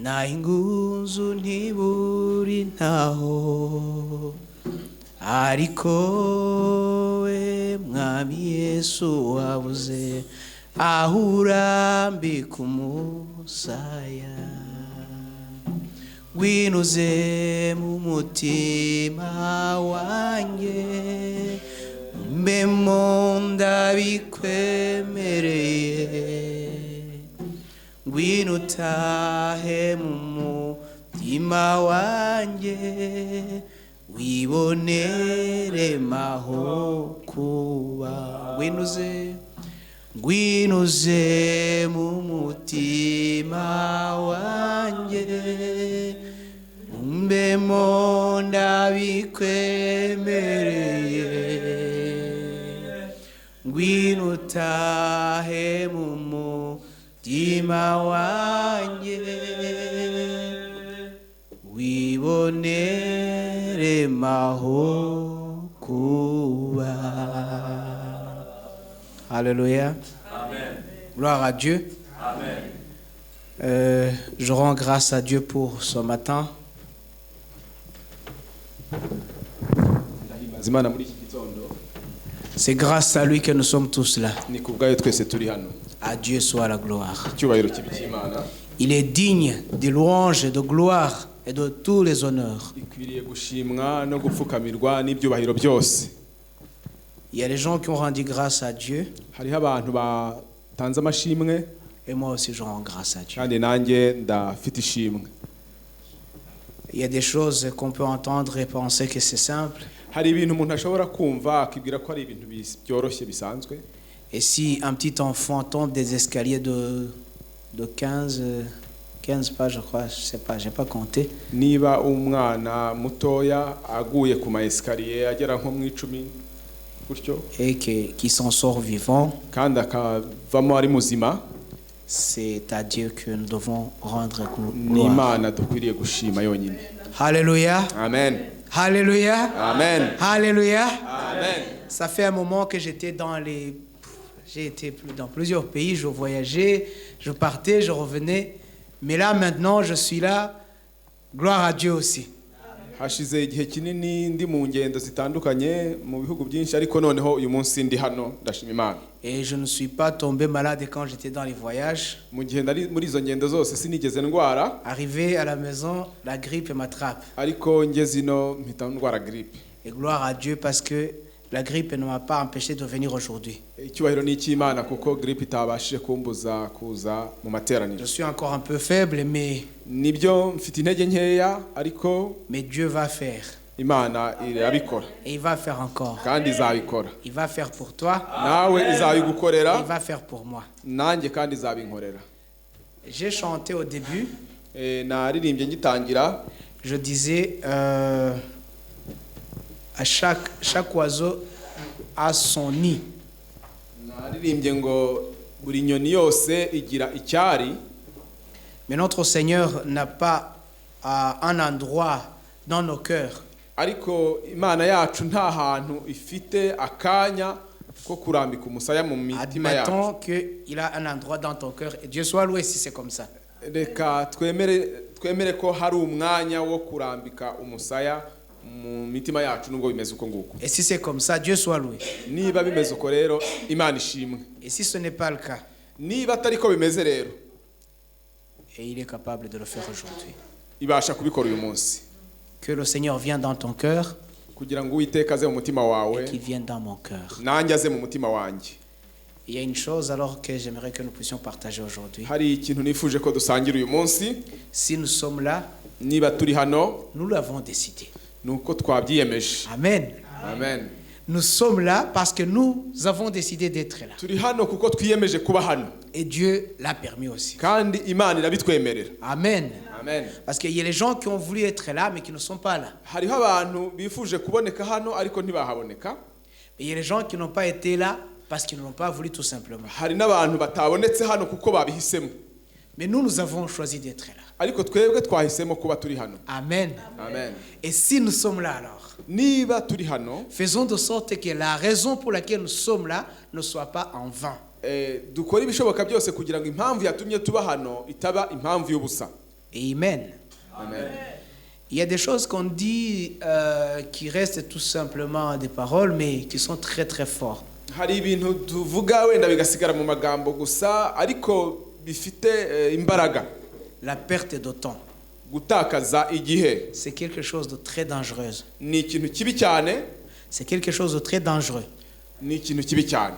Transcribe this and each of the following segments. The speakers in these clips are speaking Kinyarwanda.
Naingunzu ntiburi ntaho ariko we mwami Yesu wabuze aho urambika umusaya winuze mu mutima wanjye mbemo ndabikwemereye ngwino utahe mu mutima wanjye wibonere maho kuba ngwinuze mu mutima wanjye mbemo ndabikwemereye ngwino utahe mu mutima wanjye wibonere maho kuba. Alléluia. Amen. Gloire à Dieu. Amen. Je rends grâce à Dieu pour ce matin. C'est grâce à lui que nous sommes tous là. À Dieu soit la gloire. Il est digne de louange, de gloire et de tous les honneurs. Il y a des gens qui ont rendu grâce à Dieu. Et moi aussi je rends grâce à Dieu. Il y a des choses qu'on peut entendre et penser que c'est simple. Et si un petit enfant tombe des escaliers de 15 pas, je crois, je sais pas, j'ai pas compté. Et qui s'en sort vivant, c'est à Dieu que nous devons rendre gloire. Alléluia. Amen. Alléluia. Amen. Alléluia. Amen. Ça fait un moment que j'étais j'ai été dans plusieurs pays, je voyageais, je partais, je revenais. Mais là, maintenant, je suis là. Gloire à Dieu aussi. Hashize igihe kinini ndi mu ngendo zitandukanye mu bihugu byinshi ariko noneho uyu munsi ndi hano ndashima Imana. Et je ne suis pas tombé malade quand j'étais dans les voyages. Mu gihe ndari muri izo ngendo zose sinigeze ndwara. Arrivé à la maison, la grippe m'attrape. Ariko ngeze ino mpita ndwara grippe. Et gloire à Dieu parce que la grippe ne m'a pas empêché de venir aujourd'hui. Icyubahiro ni cy'Imana kuko grippe itabashije kumbuza kuza mu materaniro. Je suis encore un peu faible mais nibyo mfite intege nkeya ariko Dieu va faire. Imana irabikora. Et il va faire encore. Kandi izabikora. Il va faire pour toi. Nawe izabigukorera. Il va faire pour moi. Nanjye kandi izabinkorera. J'ai chanté au début. Naririmbye ngitangira. Je disais à chaque oiseau a son nid. Naririmbye ngo buri nyoni yose igira icyari. Mais notre Seigneur n'a pas un endroit dans nos cœurs. Ariko Imana yacu nta hantu ifite akanya ko kurambika umusaya mu mitima yacu. Admettons qu'il a un endroit dans ton cœur et Dieu soit loué si c'est comme ça. Reka twemere ko hari umwanya wo kurambika umusaya mu mitima yacu nubwo bimeze uko nguko. Et si c'est comme ça, Dieu soit loué. Niba bimeze uko rero Imana ishimwe. Et si ce n'est pas le cas, niba atari ko bimeze rero, et il est capable de le faire aujourd'hui. Ibasha kubikora uyu munsi. Que le Seigneur vienne dans ton cœur. Kugira ngo Uwiteka aze mu mutima wawe. Et qu'il vienne dans mon cœur. Nanjye aze mu mutima wanjye. Il y a une chose alors que j'aimerais que nous puissions partager aujourd'hui. Hari ikintu nifuje ko dusangira uyu munsi. Si nous sommes là, niba turi hano, nous l'avons décidé. Nuko twabyiyemeje. Amen. Amen. Nous sommes là parce que nous avons décidé d'être là. Turi hano kuko twiyemeje kuba hano. Et Dieu l'a permis aussi. Kandi Imana irabitwemerera. Amen. Amen. Parce qu'il y a les gens qui ont voulu être là mais qui ne sont pas là. Hariho abantu bifuje kuboneka hano ariko ntibahaboneka. Et il y a les gens qui n'ont pas été là parce qu'ils n'ont pas voulu tout simplement. Hari n'abantu batabonetse hano kuko babihisemo. Mais nous avons choisi d'être là. Ariko twebwe twahisemo kuba turi hano. Amen. Amen. Et si nous sommes là alors, niba turi hano, faisons de sorte que la raison pour laquelle nous sommes là ne soit pas en vain. Dukora ibishoboka byose kugira ngo impamvu yatumye tuba hano itaba impamvu y'ubusa. Amen. Amen. Il y a des choses qu'on dit qui restent tout simplement des paroles, mais qui sont très très fortes. Hari ibintu tuvuga wenda bigasigara mu magambo gusa ariko bifite imbaraga. La perte de temps. Gutakaza igihe. C'est quelque chose de très dangereux. Ni ikintu kibi cyane. C'est quelque chose de très dangereux. Ni ikintu kibi cyane.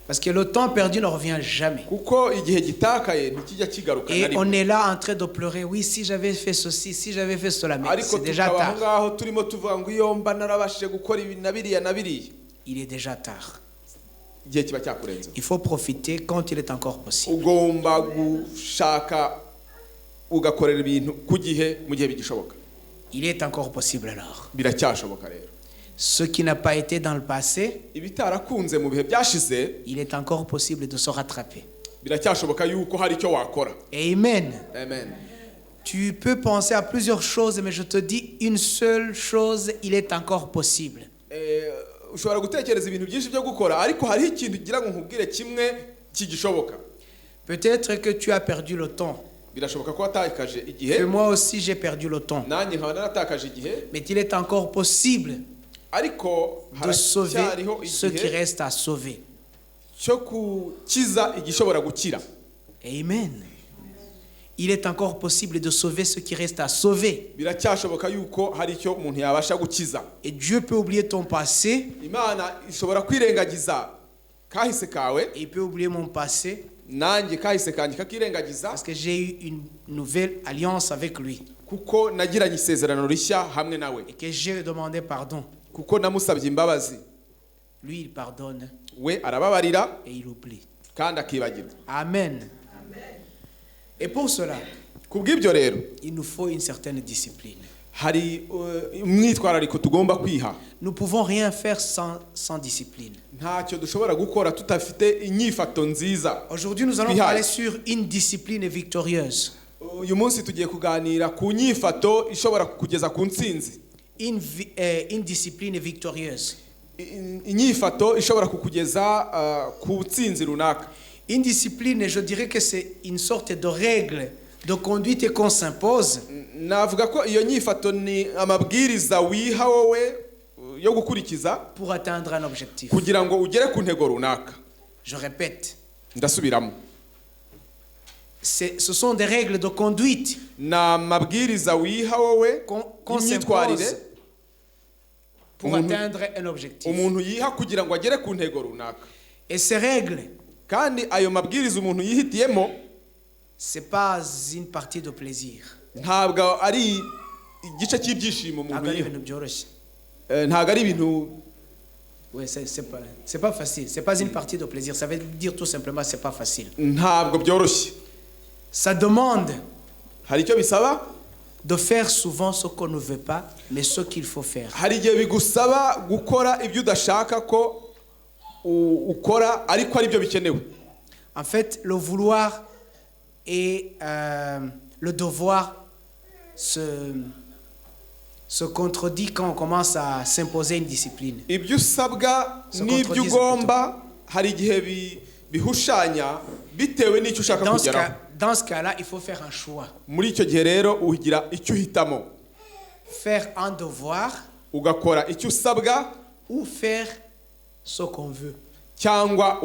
Parce que le temps perdu ne revient jamais. Kuko igihe gitakaye ntikijya kigaruka Et na rimwe. on est là en train de pleurer. Oui, si j'avais fait ceci, si j'avais fait cela, mais Ariko c'est déjà tukaba aho tard. ngaho turimo tuvuga ngo iyo mba narabashije gukora ibi na biriya na biriya. Il est déjà tard. Igihe kiba cyakurenze. Il faut profiter quand il est encore possible. Ugomba gushaka ugakorera ibintu ku gihe mu gihe bigishoboka. Il est encore possible alors. Biracyashoboka rero. Ce qui n'a pas été dans le passé, Ibitarakunze mu bihe byashize il est encore possible de se rattraper. biracyashoboka yuko hari icyo wakora. Amen. Amen. Tu peux penser à plusieurs choses, mais je te dis une seule chose, il est encore possible. Ushobora gutekereza ibintu byinshi byo gukora ariko hari ikintu ugira ngo nkubwire kimwe kigishoboka. Peut-être que tu as perdu le temps. Birashoboka ko watakaje Et igihe. moi aussi, j'ai perdu le temps. Nanjye nkaba naratakaje igihe. Mais il est encore possible Ariko de sauver haracyariho ce qui igihe reste à sauver. cyo gukiza igishobora gukira. Amen. Il est encore possible de sauver ce qui reste à sauver. Biracyashoboka yuko hari icyo umuntu yabasha gukiza. Et Dieu peut oublier ton passé. Imana ishobora kwirengagiza kahise kawe. Et il peut oublier mon passé. Nanjye kahise kanjye kakirengagiza. Parce que j'ai eu une nouvelle alliance avec lui. Kuko nagiranye isezerano rishya hamwe nawe. Et que j'ai demandé pardon. Kuko namusabye imbabazi. Lui, il pardonne. We arababarira. Et il oublie. Kandi akibagirwa. Amen. Et pour cela, Kubw'ibyo rero il nous faut une certaine discipline. hari umwitwarariko tugomba kwiha. Nous ne pouvons rien faire sans discipline. Ntacyo dushobora gukora tutafite inyifato nziza. Aujourd'hui, nous allons parler sur une discipline victorieuse. Uyu munsi tugiye kuganira ku nyifato ishobora kugeza ku ntsinzi. Une discipline victorieuse. Inyifato ishobora kukugeza ku ntsinzi runaka. Une discipline, je dirais que c'est une sorte de règle de conduite qu'on s'impose. Navuga ko iyo nyifato ni amabwiriza wiha wowe yo gukurikiza pour atteindre un objectif. Kugira ngo ugere ku ntego runaka. Je répète. Ndasubiramo. Ce sont des règles de conduite na mabwiriza wiha wowe qu'on s'impose pour atteindre un objectif. Umuntu yiha kugira ngo agere ku ntego runaka. Et ces règles, kandi ayo mabwiriza umuntu yihitiyemo, c'est pas une partie de plaisir. Ntabwo ari igice cy'ibyishimo umuntu yiha. Ntabwo ari ibintu. Oui, c'est pas facile. C'est pas une partie de plaisir. Ça veut dire tout simplement c'est pas facile. Ntabwo byoroshye. Ça demande hari icyo bisaba de faire souvent ce qu'on ne veut pas, mais ce qu'il faut faire. Hari igihe bigusaba gukora ibyo udashaka ko ukora ariko ari byo bikenewe. En fait, le vouloir et le devoir se contredit quand on commence à s'imposer une discipline. Ibyo usabwa n'ibyo ugomba hari igihe bihushanya bitewe n'icyo ushaka kugeraho. Dans ce cas-là, il faut faire un choix. Muri icyo gihe rero uhigira icyo uhitamo. Faire un devoir ugakora icyo usabwa ou faire ce qu'on veut. Cyangwa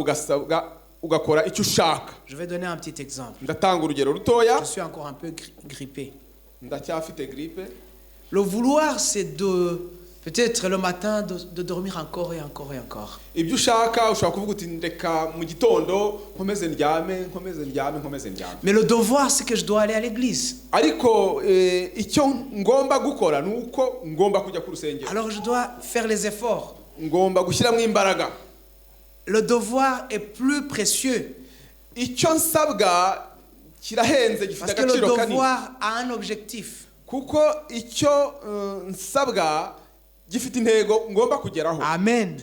ugakora icyo ushaka. Je vais donner un petit exemple. Ndatanga urugero rutoya. Je suis encore un peu grippé. Ndacyafite grippe. Le vouloir, c'est de peut-être le matin de dormir encore et encore et encore. Ibyo ushaka ushaka kuvuga uti ndeka mu gitondo nkomeze ndyame. Mais le devoir, c'est que je dois aller à l'église. Ariko icyo ngomba gukora nuko ngomba kujya ku rusengero. Alors je dois faire les efforts. Ngomba gushyiramo imbaraga. Le devoir est plus précieux. Icyo nsabwa kirahenze gifite agaciro kanini. Parce que le devoir a un objectif. Kuko icyo nsabwa gifite intego ngomba kugeraho. Amen.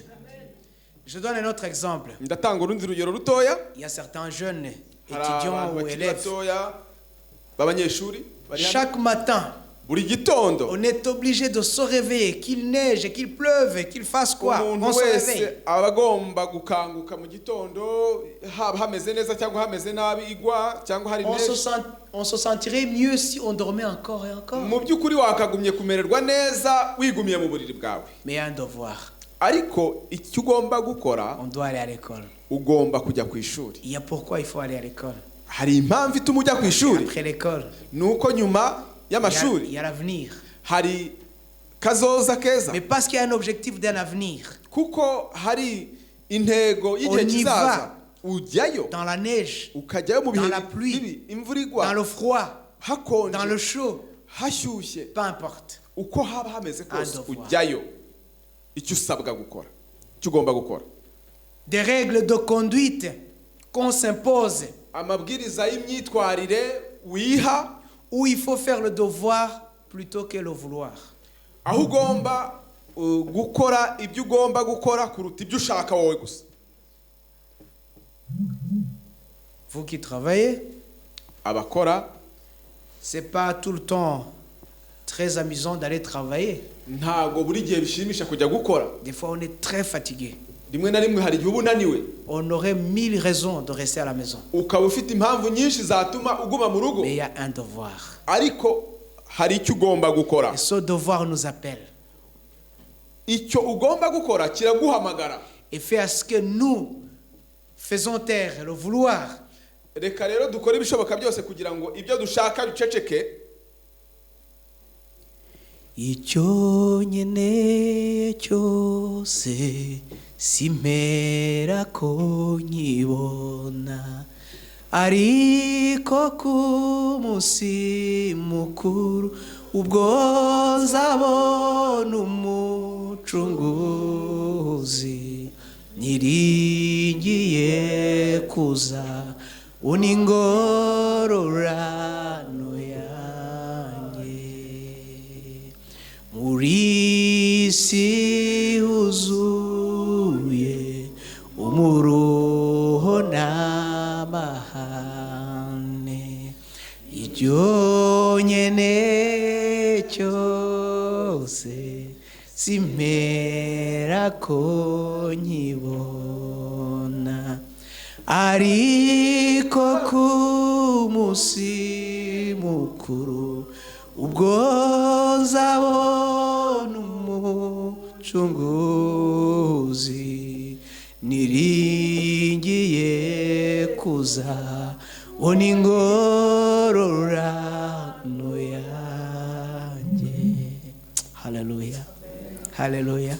Je donne un autre exemple. Ndatanga urundi rugero rutoya. Il y a certains jeunes étudiants ou élèves. Babanyeshuri Chaque matin, buri gitondo On est obligé de se réveiller, qu'il neige, qu'il pleuve, qu'il fasse quoi. On umuntu se wese réveille. aba agomba gukanguka mu gitondo haba hameze neza cyangwa hameze nabi igwa cyangwa hari neige. On se sentirait mieux si on dormait encore et encore. mu by'ukuri wakagumye kumererwa neza wigumiye mu buriri bwawe, Mais il y a un devoir. ariko icyo ugomba gukora On doit aller à l'école. ugomba kujya ku ishuri. Il y a pourquoi il faut aller à l'école. Hari impamvu ituma ujya ku ishuri, Après l'école, nuko nyuma il y'amashuri y a l'avenir. hari kazoza keza, Mais parce qu'il y a un objectif d'un avenir. kuko hari intego On y'igihe y kizaza, va. ujyayo Dans la neige, ukajyayo mu dans bihe la pluie, bibi, imvura dans igwa, le froid, hakonje, dans le chaud, hashyushye, peu importe. uko haba hameze kose devoir. ujyayo. Icyo usabwa gukora, icyo ugomba gukora, Des règles de conduite qu'on s'impose, amabwiriza y'imyitwarire wiha, où il faut faire le devoir plutôt que le vouloir. aho ugomba gukora ibyo ugomba gukora kuruta ibyo ushaka wowe gusa. Vous qui travaillez, Abakora c'est pas tout le temps très amusant d'aller travailler. ntago buri gihe bishimisha kujya gukora. Des fois, on est très fatigué. Rimwe na rimwe hari igihe uba unaniwe, On aurait 1000 raisons de rester à la maison. ukaba ufite impamvu nyinshi zatuma uguma mu rugo, Mais il y a un devoir. ariko hari icyo ugomba gukora. Et ce devoir nous appelle Icyo ugomba gukora kiraguhamagara. et fait à ce que nous faisons taire le vouloir. Reka rero dukore ibishoboka byose kugira ngo ibyo dushaka biceceke. Icyo nkeneye cyose simpera ko nkibona, ariko ku munsi mukuru ubwo nzabona umucunguzi, niringiye kuza uningororano yanjye. Muri isi huzuye umuruho n'amahane, icyo nkeneye cyose simpera ko nkibona, ariko ku munsi mukuru ubwo nzabona umucunguzi, niringiye kuza bona ingororano yanjye. Alléluia. Alléluia.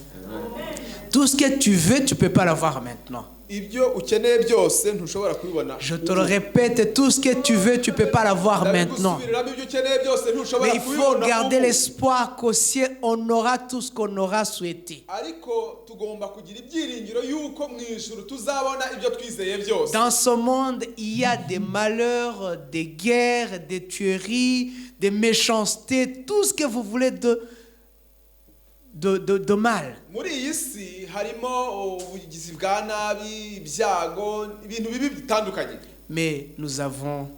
Tout ce que tu veux, tu ne peux pas l'avoir maintenant. Ibyo ukeneye byose ntushobora kubibona. Je te le répète, tout ce que tu veux, tu ne peux pas l'avoir maintenant. Mais il faut garder l'espoir qu'au ciel, on aura tout ce qu'on aura souhaité. Dans ce monde, il y a des malheurs, des guerres, des tueries, des méchancetés, tout ce que vous voulez de mal. Muri iyi si harimo ubugizi bwa nabi, ibyago, ibintu bibi bitandukanye. Mais nous avons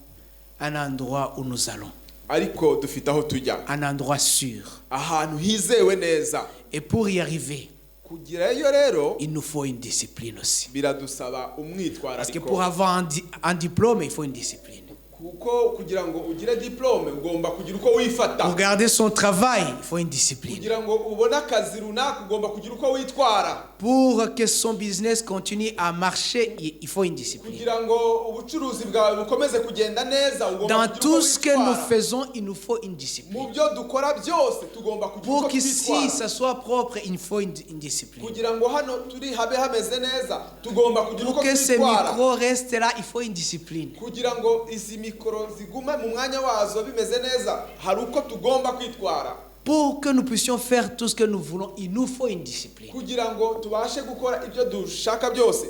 un endroit où nous allons. Ariko dufite aho tujya. Un endroit sûr. Ahantu hizewe neza. Et pour y arriver, kugirayo rero, il nous faut une discipline aussi. Biradusaba umwitwarariko. Parce que pour avoir un diplôme, il faut une discipline. Kuko kugira ngo ugire diplôme ugomba kugira uko wifata. Pour garder son travail, il faut une discipline. Kugira ngo ubone akazi runaka ugomba kugira uko witwara. Pour que son business continue à marcher, il faut une discipline. Kugira ngo ubucuruzi bwawe bukomeze kugenda neza ugomba Dans kugira tout uko ce que witwara. nous faisons, il nous faut une discipline. Mu byo dukora byose tugomba kugira uko Pour qu'ici twitwara. ça soit propre, il faut une discipline. Kugira ngo hano turi habe hameze neza tugomba kugira uko Pour que ces twitwara. micros restent là, il faut une discipline. Kugira ngo izi mikoro zigume mu mwanya wazo bimeze neza hari uko tugomba kwitwara. Pour que nous puissions faire tout ce que nous voulons, il nous faut une discipline. Kugira ngo tubashe gukora ibyo dushaka byose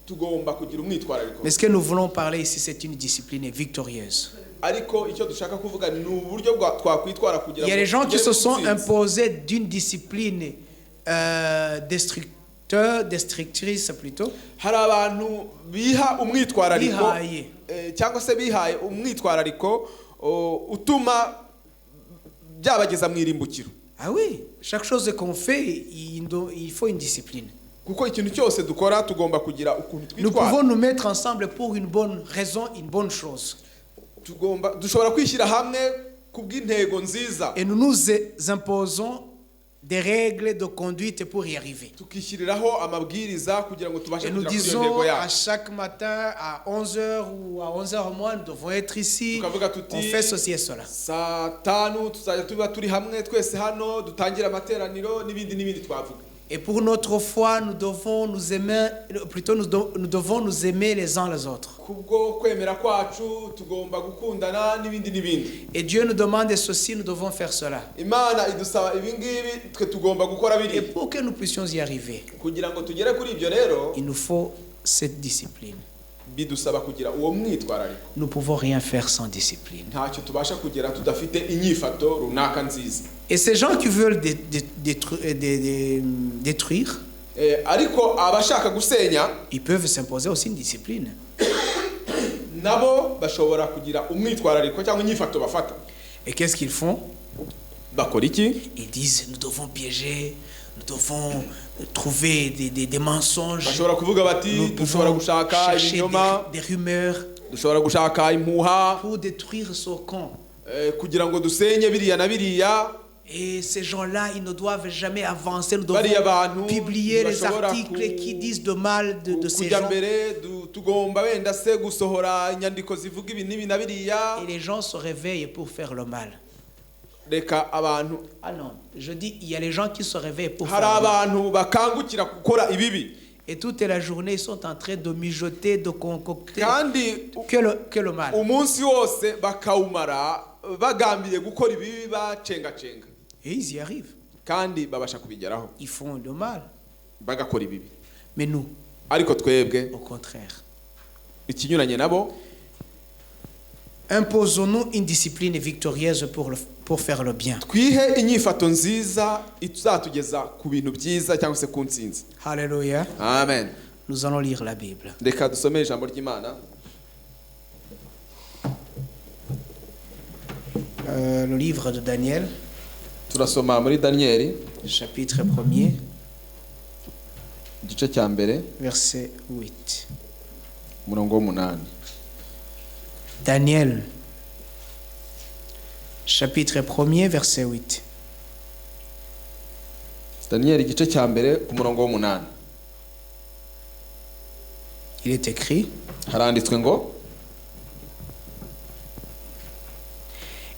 tugomba kugira umwitwarariko. Mais ce que nous voulons parler ici, c'est une discipline victorieuse. Ariko icyo dushaka kuvuga ni uburyo twakwitwara kugira ngo Il y a des gens qui se sont tugere ku ntsinzi. imposés d'une discipline destructrice plutôt. Hari abantu biha umwitwarariko Bihaye. cyangwa se bihaye umwitwarariko utuma byabageza mu irimbukiro. Ah oui, chaque chose qu'on fait, il faut une discipline. Kuko ikintu cyose dukora tugomba kugira ukuntu Nous twitwara. pouvons nous mettre ensemble pour une bonne raison, une bonne chose. Dushobora kwishyira hamwe kubw'intego nziza. Et nous nous imposons des règles de conduite pour y arriver. Tukishyiriraho amabwiriza kugira ngo tubashe Et nous kugera kuri iyo disons ntego à yacu. chaque matin à 11h ou à 11h moins, nous devons être ici. Tukavuga tuti, On fait ceci et cela. saa 5 tuzajya tuba turi hamwe twese hano dutangira amateraniro n'ibindi twavuga. Et pour notre foi, nous devons nous aimer, plutôt nous devons nous aimer les uns les autres. Kubwo kwemera kwacu tugomba gukundana n'ibindi. Et Dieu nous demande ceci, nous devons faire cela. Imana idusaba ibingibi twe tugomba gukora Et biri. pour que nous puissions y arriver, Kugira ngo tugere kuri ibyo rero il nous faut cette discipline. bidusaba kugira uwo mwitwarariko. Nous ne pouvons rien faire sans discipline. Ntacyo tubasha kugera tudafite inyifato runaka nziza. Et ces gens qui veulent détruire, Ariko abashaka gusenya ils peuvent s'imposer aussi une discipline. nabo bashobora kugira umwitwarariko cyangwa inyifato bafata. Et qu'est-ce qu'ils font? Bakora iki? Ils disent, nous devons piéger, nous devons trouver des mensonges, Bashobora kuvuga bati nous dushobora pouvons gushaka chercher ibinyoma, des rumeurs dushobora gushaka impuha pour détruire ce camp. kugira ngo dusenye biriya na biriya. Et ces gens-là, ils ne doivent jamais avancer. Nous devons Bariya bantu publier les bashobora articles qui disent de mal de ces kujya gens. mbere tugomba wenda se gusohora inyandiko zivuga ibi n'ibi na biriya. Et les gens se réveillent pour faire le mal. Reka abantu Ah non, je dis, il y a les gens qui se réveillent pour hari faire le mal. abantu bakangukira gukora ibibi Et toute la journée, ils sont en train de mijoter, de concocter kandi que le mal. umunsi wose bakawumara bagambiriye gukora ibibi bacengacenga Et ils y arrivent. kandi babasha kubigeraho Ils font le mal. bagakora ibibi. Mais nous, Ariko twebwe au contraire, ikinyuranye nabo imposons-nous une discipline victorieuse pour faire le bien. twihe inyifato nziza izatugeza ku bintu byiza cyangwa se ku ntsinzi. Alléluia. Amen. Nous allons lire la Bible. Reka dusome ijambo ry'Imana. Le livre de Daniel, Turasoma muri Daniyeli chapitre 1er, igice cya mbere verset 8. umurongo w'8. Daniel, chapitre 1er, verset 8. Daniyeli igice cya mbere ku murongo w'8 Il est écrit: haranditswe ngo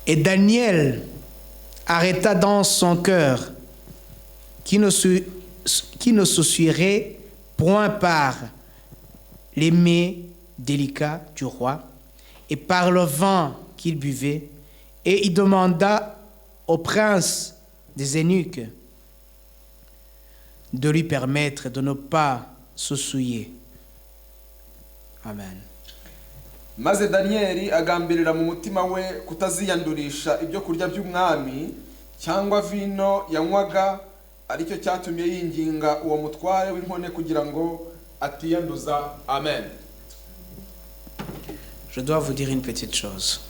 Et Daniel arrêta dans son cœur qui ne se soucierait point par les mets délicats du roi et par le vin qu'il buvait, et il demanda au prince des eunuques de lui permettre de ne pas se souiller. Amen. maze Daniyeli agambirira mu mutima we kutaziyandurisha ibyo kurya by'umwami cyangwa vino yanywaga, aricyo cyatumye yinginga uwo mutware w'inkone kugira ngo atiyanduza. Amen. Je dois vous dire une petite chose.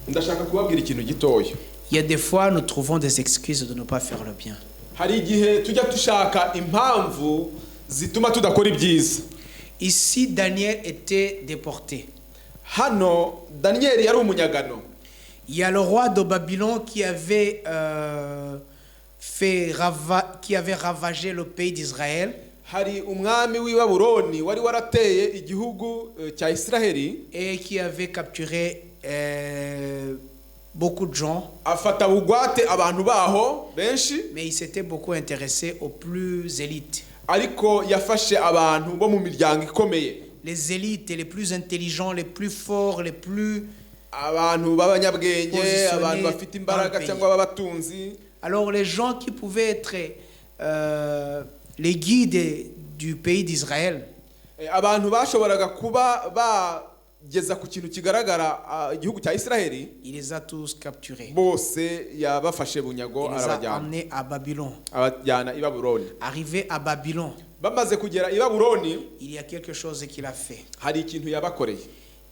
Ndashaka kubabwira ikintu gitoya. Il y a des fois, nous trouvons des excuses de ne pas faire le bien. Hari igihe tujya dushaka impamvu zituma tudakora ibyiza. Ici, Daniel était déporté. Hano Daniyeli yari umunyagano. Il y a le roi de Babylone qui avait ravagé le pays d'Israël. Hari umwami w'i Babuloni wari warateye igihugu cya Israheli Et qui avait capturé beaucoup de gens. afata bugwate abantu baho benshi, Mais il s'était beaucoup intéressé aux plus élites. ariko yafashe abantu bo mu miryango ikomeye, Les élites, les plus intelligents, les plus forts, les plus... abantu b'abanyabwenge, Positionnés abantu bafite imbaraga dans le cyangwa b'abatunzi. Alors les gens qui pouvaient être les guides du pays d'Israël, Abantu bashoboraga kuba bageza ku kintu kigaragara igihugu cya Israheli, il les a tous capturés. bose yabafashe bunyago Il les a arabajyana, emmenés à Babylone. abajyana i Babuloni. Arrivé à Babylone, Bamaze kugera i Babuloni, il y a quelque chose qu'il a fait. hari ikintu yabakoreye.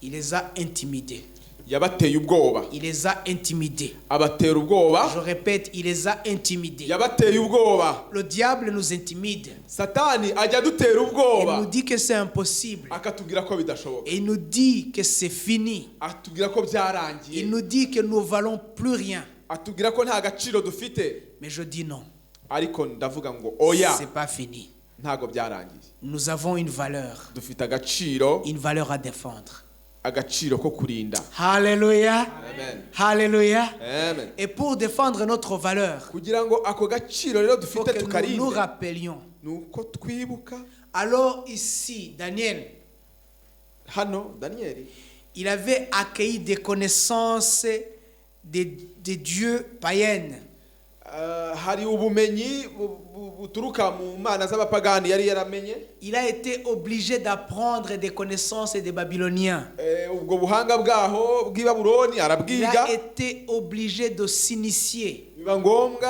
Il les a intimidés. yabateye ubwoba, Il les a intimidés. abatera ubwoba, Je répète, il les a intimidés. yabateye ubwoba. Le diable nous intimide. Satani ajya adutera Il ubwoba nous dit que c'est impossible. akatubwira ko bidashoboka, Et il nous dit que c'est fini. atubwira ko byarangiye, Il nous dit que nous ne valons plus rien. atubwira ko nta gaciro dufite. Mais je dis non. Ariko ndavuga ngo oya, C'est pas fini. ntago byarangiye. Nous avons une valeur. Dufite agaciro, Une valeur à défendre. agaciro ko kurinda. Alléluia. Amen. Alléluia. Amen. Et pour défendre notre valeur, Kugira ngo ako gaciro rero il faut dufite que nous nous tukarinde, rappelions. nuko twibuka. Alors ici, Daniel, Hano Daniyeli il avait accueilli des connaissances des dieux païennes. hari ubumenyi buturuka mu mana z'abapagani yari yaramenye. Il a été obligé d'apprendre des connaissances des Babyloniens. Ubwo buhanga bwaho bw'i Babuloni Il arabwiga, a été obligé de s'initier. biba ngombwa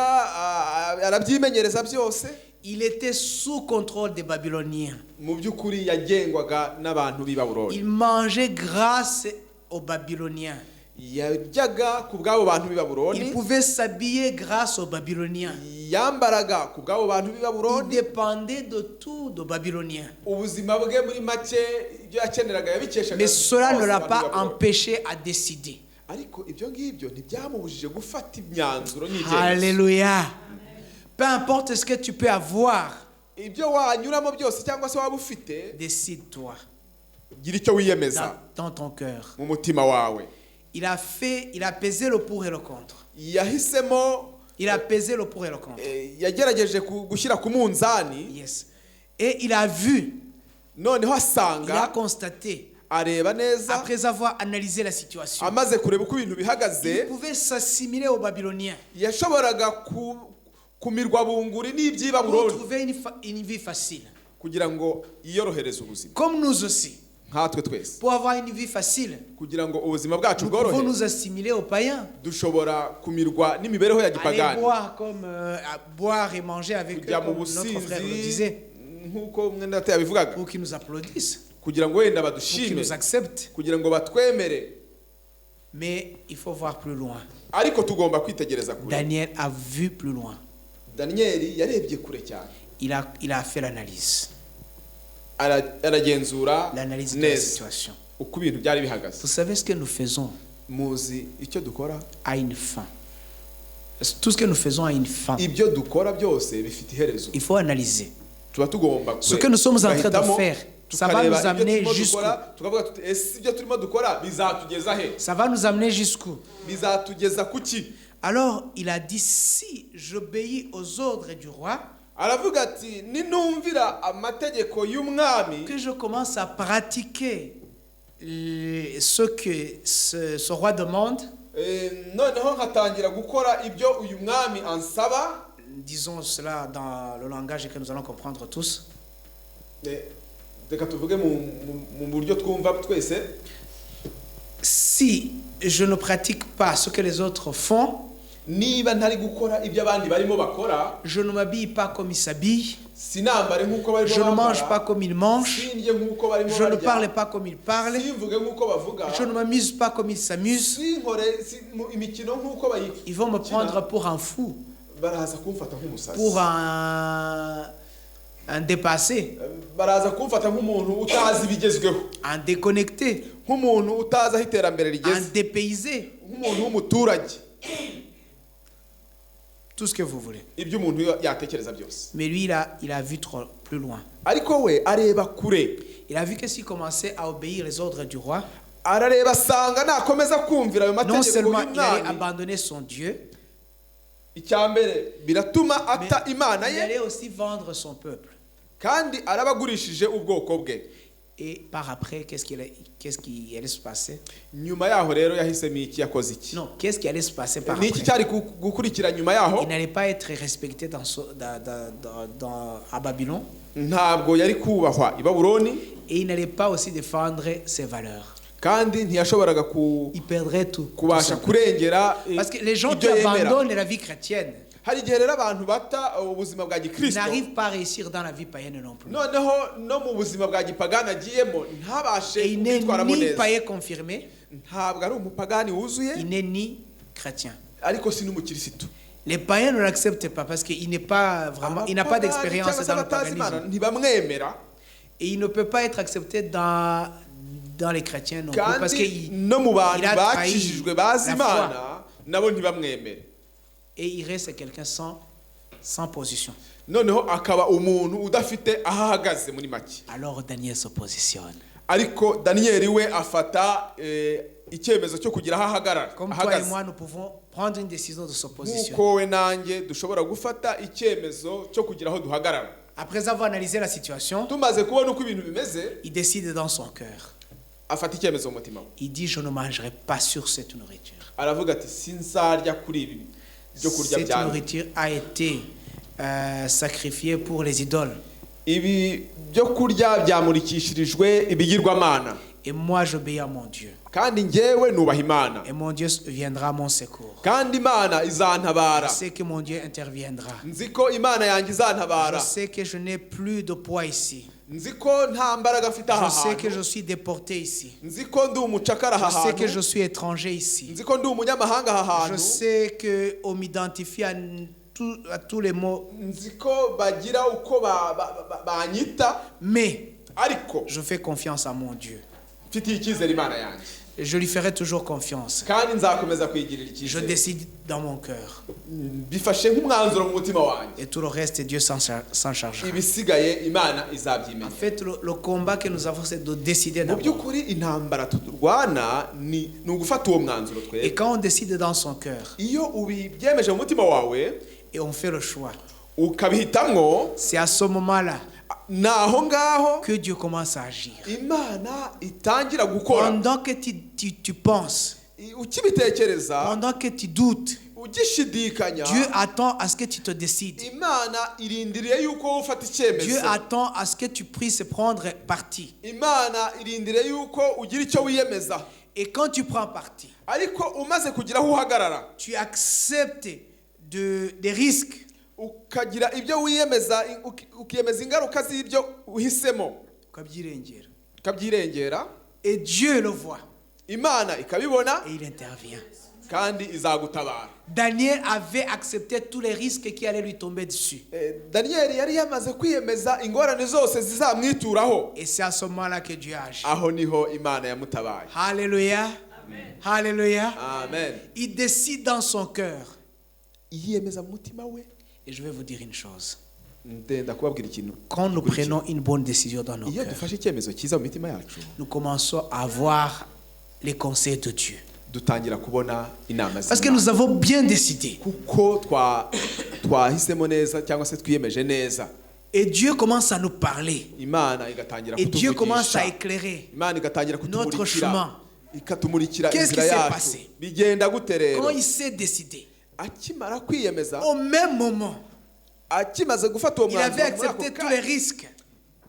arabyimenyereza byose. Il était sous contrôle des Babyloniens. Mu by'ukuri yagengwaga n'abantu b'i Babuloni, Il mangeait grâce aux Babyloniens. yaryaga ku bw'abo bantu b'i Il Babuloni, pouvait s'habiller grâce aux Babyloniens. yambaraga ku bw'abo bantu b'i Il Babuloni. dépendait de tout des Babyloniens. Ubuzima bwe muri make ibyo yakeneraga yabikeshaga Mais cela ne byose l'a abantu pas b'i Babuloni. empêché à décider. Ariko ibyo ngibyo ntibyamubujije gufata imyanzuro n'ibyemezo. Alléluia. Peu importe ce que tu peux avoir, Ibyo wanyuramo byose cyangwa se waba ufite, décide-toi gira icyo wiyemeza dans ton cœur. mu mutima wawe. Il a pesé le pour et le contre. Yahisemo, Il a pesé le pour et le contre. yagerageje gushyira ku munzani, Yes. Et il a vu, noneho il a asanga, constaté, areba neza, après avoir analysé la situation, amaze kureba uko ibintu il bihagaze, pouvait s'assimiler aux Babyloniens yashoboraga kumirwa bunguri n'iby'i pour Babuloni trouver une vie facile. kugira ngo yiyorohereze ubuzima. Comme nous aussi, Nkatwe twese, pour avoir une vie facile, kugira ngo ubuzima bwacu nous pouvons bworohe, nous assimiler aux païens. dushobora kumirwa n'imibereho ya Aller gipagani, boire boire et manger avec eux, kujya mu comme notre frère le businzi disait, nk'uko mwenda yabivugaga, pour qu'ils nous applaudissent, kugira ngo wenda pour qu'ils badushime, nous acceptent. kugira ngo batwemere. Mais il faut voir plus loin. Ariko tugomba kwitegereza kure. Daniel a vu plus loin. Daniyeli yarebye kure cyane, Il a fait l'analyse. aragenzura L'analyse de la neza situation. uko ibintu byari bihagaze. Vous savez ce que nous faisons Muzi icyo dukora, a une fin. Tout ce que nous faisons a une fin. ibyo dukora byose bifite iherezo. Il faut analyser. Tuba tugomba Ce que nous sommes en train de gahitamo, faire, ça va tukareba nous ibyo amener turimo jusqu'où? dukora, tukavuga tuti ese ibyo turimo dukora bizatugeza he, Ça va nous amener jusqu'où? bizatugeza kuki. Alors, il a dit, si j'obéis aux ordres du roi, Aravuga ati ninumvira amategeko y'umwami, que je commence à pratiquer ce que ce roi demande, noneho nkatangira gukora ibyo uyu mwami ansaba. disons cela dans le langage que nous allons comprendre tous. Reka tuvuge mu buryo twumva twese. Si je ne pratique pas ce que les autres font, Niba ntari gukora ibyo abandi barimo bakora, je ne m'habille pas comme ils s'habillent, sinambare nk'uko barimo je ne mange pas bambara, comme ils mangent, sindye nk'uko barimo je ne barya, parle pas comme ils parlent, simvuge nk'uko bavuga, je ne m'amuse pas comme ils s'amusent. sinkore imikino nk'uko bayikina. Ils vont me prendre pour un fou, Baraza kumfata nk'umusazi, pour un dépassé, baraza kumfata nk'umuntu utazi ibigezweho, un déconnecté, nk'umuntu utazi aho iterambere un rigeze, dépaysé, nk'umuntu w'umuturage, tout ce que vous voulez. ibyo umuntu yatekereza byose. Mais lui, il a vu trop plus loin. Ariko we areba kure, Il a vu que s'il commençait à obéir les ordres du roi, arareba asanga nakomeza kumvira ayo non mategeko seulement il allait y'umwami, abandonner son Dieu, icya mbere biratuma mais ata imana il ye, allait aussi vendre son peuple. kandi arabagurishije ubwoko bwe. Et par après, qu'est-ce qui allait se passer? Nyuma yaho rero yahisemo iki, yakoze iki? Non, qu'est-ce qui allait se passer par Ni iki après? cyari gukurikira nyuma yaho? Il n'allait pas être respecté à Babylone, Ntabwo yari kubahwa i Babuloni, et il n'allait pas aussi défendre ses valeurs. kandi ntiyashoboraga Il perdrait tout. kubasha kurengera Parce que les gens qui ibyo yemera. abandonnent la vie chrétienne Hari igihe rero abantu bata ubuzima bwa gikristo, n'arrivent pas à réussir dans la vie païenne non plus. noneho no mu buzima bwa gipagani agiyemo ntabashe Et il n'est kwitwaramo ni neza, païen confirmé, ntabwo ari umupagani wuzuye il n'est ni chrétien. ariko si n'umukirisitu. Les païens ne l'acceptent pas parce qu'il n'est pas vraiment, il n'a pas d'expérience dans le paganisme. ntibamwemera Et il ne peut pas être accepté dans les chrétiens non plus parce kandi qu'il no mu bantu il a trahi bakijijwe bazi la foi. Imana nabo ntibamwemere. Et il reste quelqu'un sans position. Noneho akaba umuntu udafite aho ahagaze muri make. Alors Daniel se positionne. Ariko Daniyeli we afata icyemezo cyo kugira aho ahagarara. Comme toi et moi, nous pouvons prendre une décision de se positionner. Nkuko we nanjye dushobora gufata icyemezo cyo kugira aho duhagarara. Après avoir analysé la situation, Tumaze kubona uko ibintu bimeze, il décide dans son cœur. afata icyemezo mu mutima we. Il dit, je ne mangerai pas sur cette nourriture. Aravuga ati sinzarya kuri ibi byo kurya Cette byanjye. nourriture a été sacrifiée pour les idoles. Ibi byo kurya byamurikishirijwe ibigirwamana. Et moi, j'obéis à mon Dieu. Kandi njyewe nubaha Imana. Et mon Dieu viendra à mon secours. Kandi Imana izantabara. Je sais que mon Dieu interviendra. Nzi ko Imana yanjye izantabara. Je sais que je n'ai plus de poids ici. Nzi ko nta mbaraga mfite aha Je sais que hantu. je suis déporté ici. Nzi ko ndi umucakara aha Je sais que je hantu. suis étranger ici. Nzi ko ndi umunyamahanga aha Je hantu. sais qu'on m'identifie à tous les mots. Nzi ko bagira uko banyita, Mais ariko je fais confiance à mon Dieu. mfitiye icyizere Imana yanjye. Je lui ferai toujours confiance. Kandi nzakomeza kwigirira Je icyizere. décide dans mon cœur. Bifashe nk'umwanzuro mu mutima wanjye. Et tout le reste, Dieu s'en chargera. Ibisigaye Imana En izabyimenya. fait, le combat que nous avons, c'est de décider Mu d'abord. by'ukuri intambara turwana ni ugufata uwo mwanzuro Et twebwe. quand on décide dans son cœur Iyo ubibyemeje mu mutima wawe et on fait le choix, ukabihitamwo, c'est à ce moment-là naho ngaho que Dieu commence à agir. Imana itangira gukora. Pendant que tu penses, Ukibitekereza, pendant que tu doutes, ugishidikanya, Dieu attend à ce que tu te décides. Imana irindiriye yuko ufata Dieu icyemezo. attend à ce que tu puisses prendre parti. Imana irindiriye yuko ugira icyo wiyemeza. Et quand tu prends parti, Ariko umaze kugira aho uhagarara, tu acceptes des risques. ukagira ibyo wiyemeza, ukiyemeza ingaruka z'ibyo uhisemo, ukabyirengera, Et Dieu le voit. Imana ikabibona Et il intervient. kandi izagutabara. Daniel avait accepté tous les risques qui allaient lui tomber dessus. Daniyeli yari yamaze kwiyemeza ingorane zose zizamwituraho. Et c'est à ce moment-là que Dieu agit. Aho niho Imana yamutabaye. Alléluia. Alléluia. Amen. Il décide dans son cœur. Yiyemeza mu mutima we. Et je vais vous dire une chose. Ndenda kubabwira ikintu. Quand nous prenons une bonne décision dans nos Iyo cœurs, dufashe icyemezo cyiza mu mitima yacu, nous commençons à voir les conseils de Dieu. dutangira kubona inama Parce que nous avons bien décidé. kuko twahisemo neza cyangwa se twiyemeje neza. Et Dieu commence à nous parler. Imana igatangira Et Dieu commence à kutuvugisha. éclairer Imana igatangira notre kutumurikira. chemin. Ikatumurikira Qu'est-ce qui inzira s'est yacu. passé? Bigenda gute rero? Quand il s'est décidé, Akimara kwiyemeza, au même moment, akimaze gufata uwo il avait mwanzuro muri ako accepté tous les kanya, risques.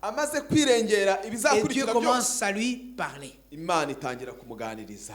amaze kwirengera Et Dieu ibizakurikira byose, commence à lui parler. Imana itangira kumuganiriza.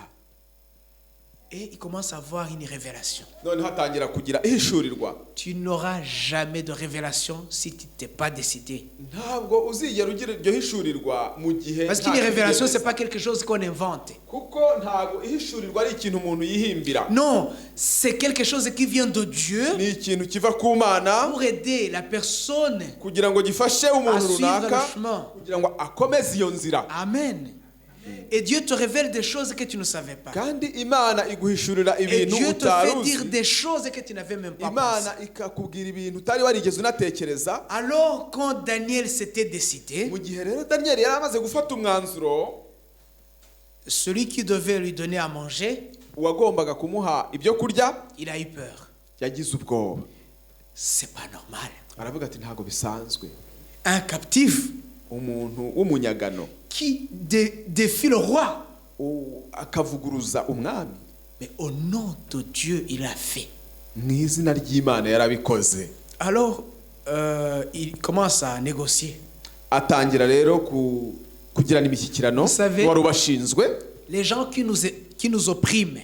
Et il commence à avoir une révélation. Noneho atangira kugira ihishurirwa. Tu n'auras jamais de révélation si tu t'es pas décidé. Ntabwo uzigera ugira iryo hishurirwa mu gihe Parce qu'une révélation, c'est pas quelque chose qu'on invente. kuko ntabwo ihishurirwa ari ikintu umuntu yihimbira. Non, c'est quelque chose qui vient de Dieu Ni ikintu kiva ku Mana pour aider la personne kugira ngo gifashe à umuntu suivre runaka le chemin. kugira ngo akomeze iyo nzira. Amen. Et Dieu te révèle des choses que tu ne savais pas. Kandi Imana iguhishurira Et ibintu Dieu te fait dire utaruzi. des choses que tu n'avais même pas pensé. Imana ikakubwira ibintu utari warigeze unatekereza. Alors, quand Daniel s'était décidé, Mu gihe rero Daniyeli yari amaze gufata umwanzuro, celui qui devait lui donner à manger, uwagombaga kumuha ibyo kurya il a eu peur. yagize ubwoba. C'est pas normal. Aravuga ati ntabwo bisanzwe. Un captif Umuntu w'umunyagano qui défie le roi. akavuguruza umwami. Mais au nom de Dieu, il a fait. Mu izina ry'Imana yarabikoze. Alors, il commence à négocier. Atangira rero kugirana imishyikirano wari ubashinzwe. Les gens qui nous oppriment,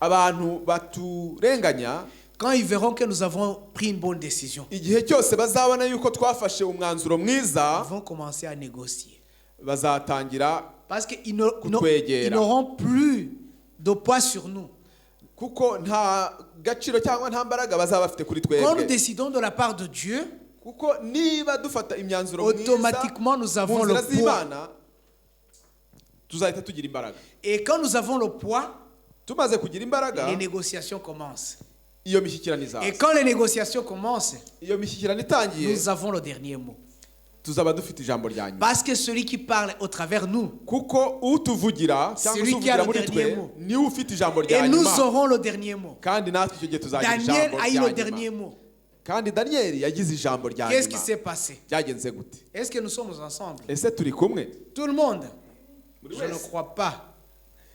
Abantu baturenganya, quand ils verront que nous avons pris une bonne décision, igihe cyose bazabona yuko twafashe umwanzuro mwiza, ils vont commencer à négocier. bazatangira Parce qu'ils kutwegera. n'auront plus de poids sur nous. kuko nta gaciro cyangwa nta mbaraga bazaba bafite kuri Quand nous twebwe, décidons de la part de Dieu, kuko niba dufata imyanzuro myiza automatiquement nous mu avons le nzira poids. z'Imana tuzahita tugira imbaraga. Et quand nous avons le poids, Tumaze kugira imbaraga, les négociations commencent. iyo mishyikirano izaza. Et quand les négociations commencent, Iyo mishyikirano itangiye, nous avons le dernier mot. tuzaba dufite ijambo rya nyuma. Parce que celui qui parle au travers nous, Kuko utuvugira cyangwa Celui qui a utuvugira le muri dernier twe mot. niwe ufite ijambo et rya nous nyuma, aurons le dernier mot. kandi natwe icyo gihe tuzagira Daniel ijambo a eu rya le dernier nyuma. mot. Kandi Daniyeli yagize ijambo rya Qu'est-ce qui nyuma. s'est passé? Byagenze gute? Est-ce que nous sommes ensemble? Ese turi kumwe? Tout le monde? Buri Je ne wese? crois pas.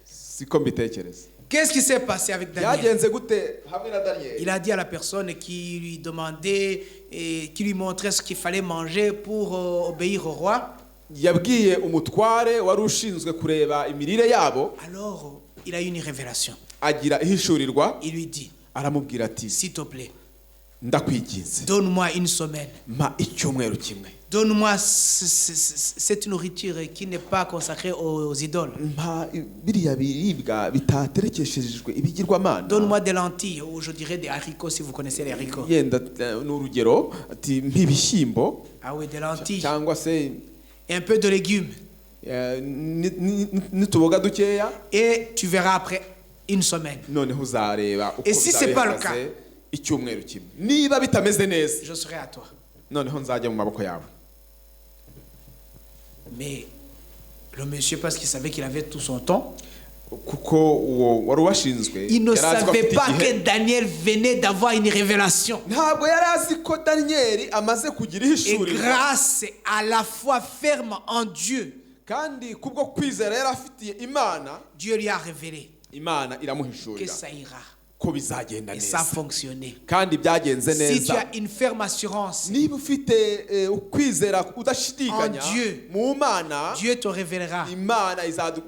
Siko mbitekereza. Qu'est-ce qui s'est passé avec Daniel? Byagenze gute hamwe na Daniyeli? Il a dit à la personne qui lui demandait et qui lui montrait ce qu'il fallait manger pour obéir au roi. Yabwiye umutware wari ushinzwe kureba imirire yabo, Alors, il a eu une révélation. agira ihishurirwa, Il lui dit, aramubwira ati s'il te plaît, ndakwiginze, donne-moi une semaine. mpa icyumweru kimwe, Donne-moi cette nourriture qui n'est pas consacrée aux idoles. mpa biriya biribwa bitaterekeshejwe ibigirwamana. Donne-moi des lentilles, ou je dirais des haricots si vous connaissez les haricots. Yenda n'urugero ati nk'ibishyimbo Ah oui, des lentilles. cyangwa se Et un peu de légumes. n'utuboga dukeya, Et tu verras après une semaine. noneho uzareba uko Et si c'est pas le cas? bizabihagaze icyumweru kimwe. Niba bitameze neza, Je serai à toi. noneho nzajya mu maboko yawe. Mais le monsieur, parce qu'il savait qu'il avait tout son temps, Kuko uwo wari ubashinzwe il ne yari azi ko savait afite pas igihe. que Daniel venait d'avoir une révélation. Ntabwo yari azi ko Daniyeli amaze kugira Et ihishurirwa, grâce à la foi ferme en Dieu, kandi kubwo kwizera yari afitiye Imana, Dieu lui a révélé Imana que iramuhishurira ça ira. ko bizagenda Et ça a neza, fonctionné. kandi byagenze Si tu neza. as une ferme assurance, Niba ufite ukwizera udashidikanya En Dieu. mu Mana, Dieu te révélera. Imana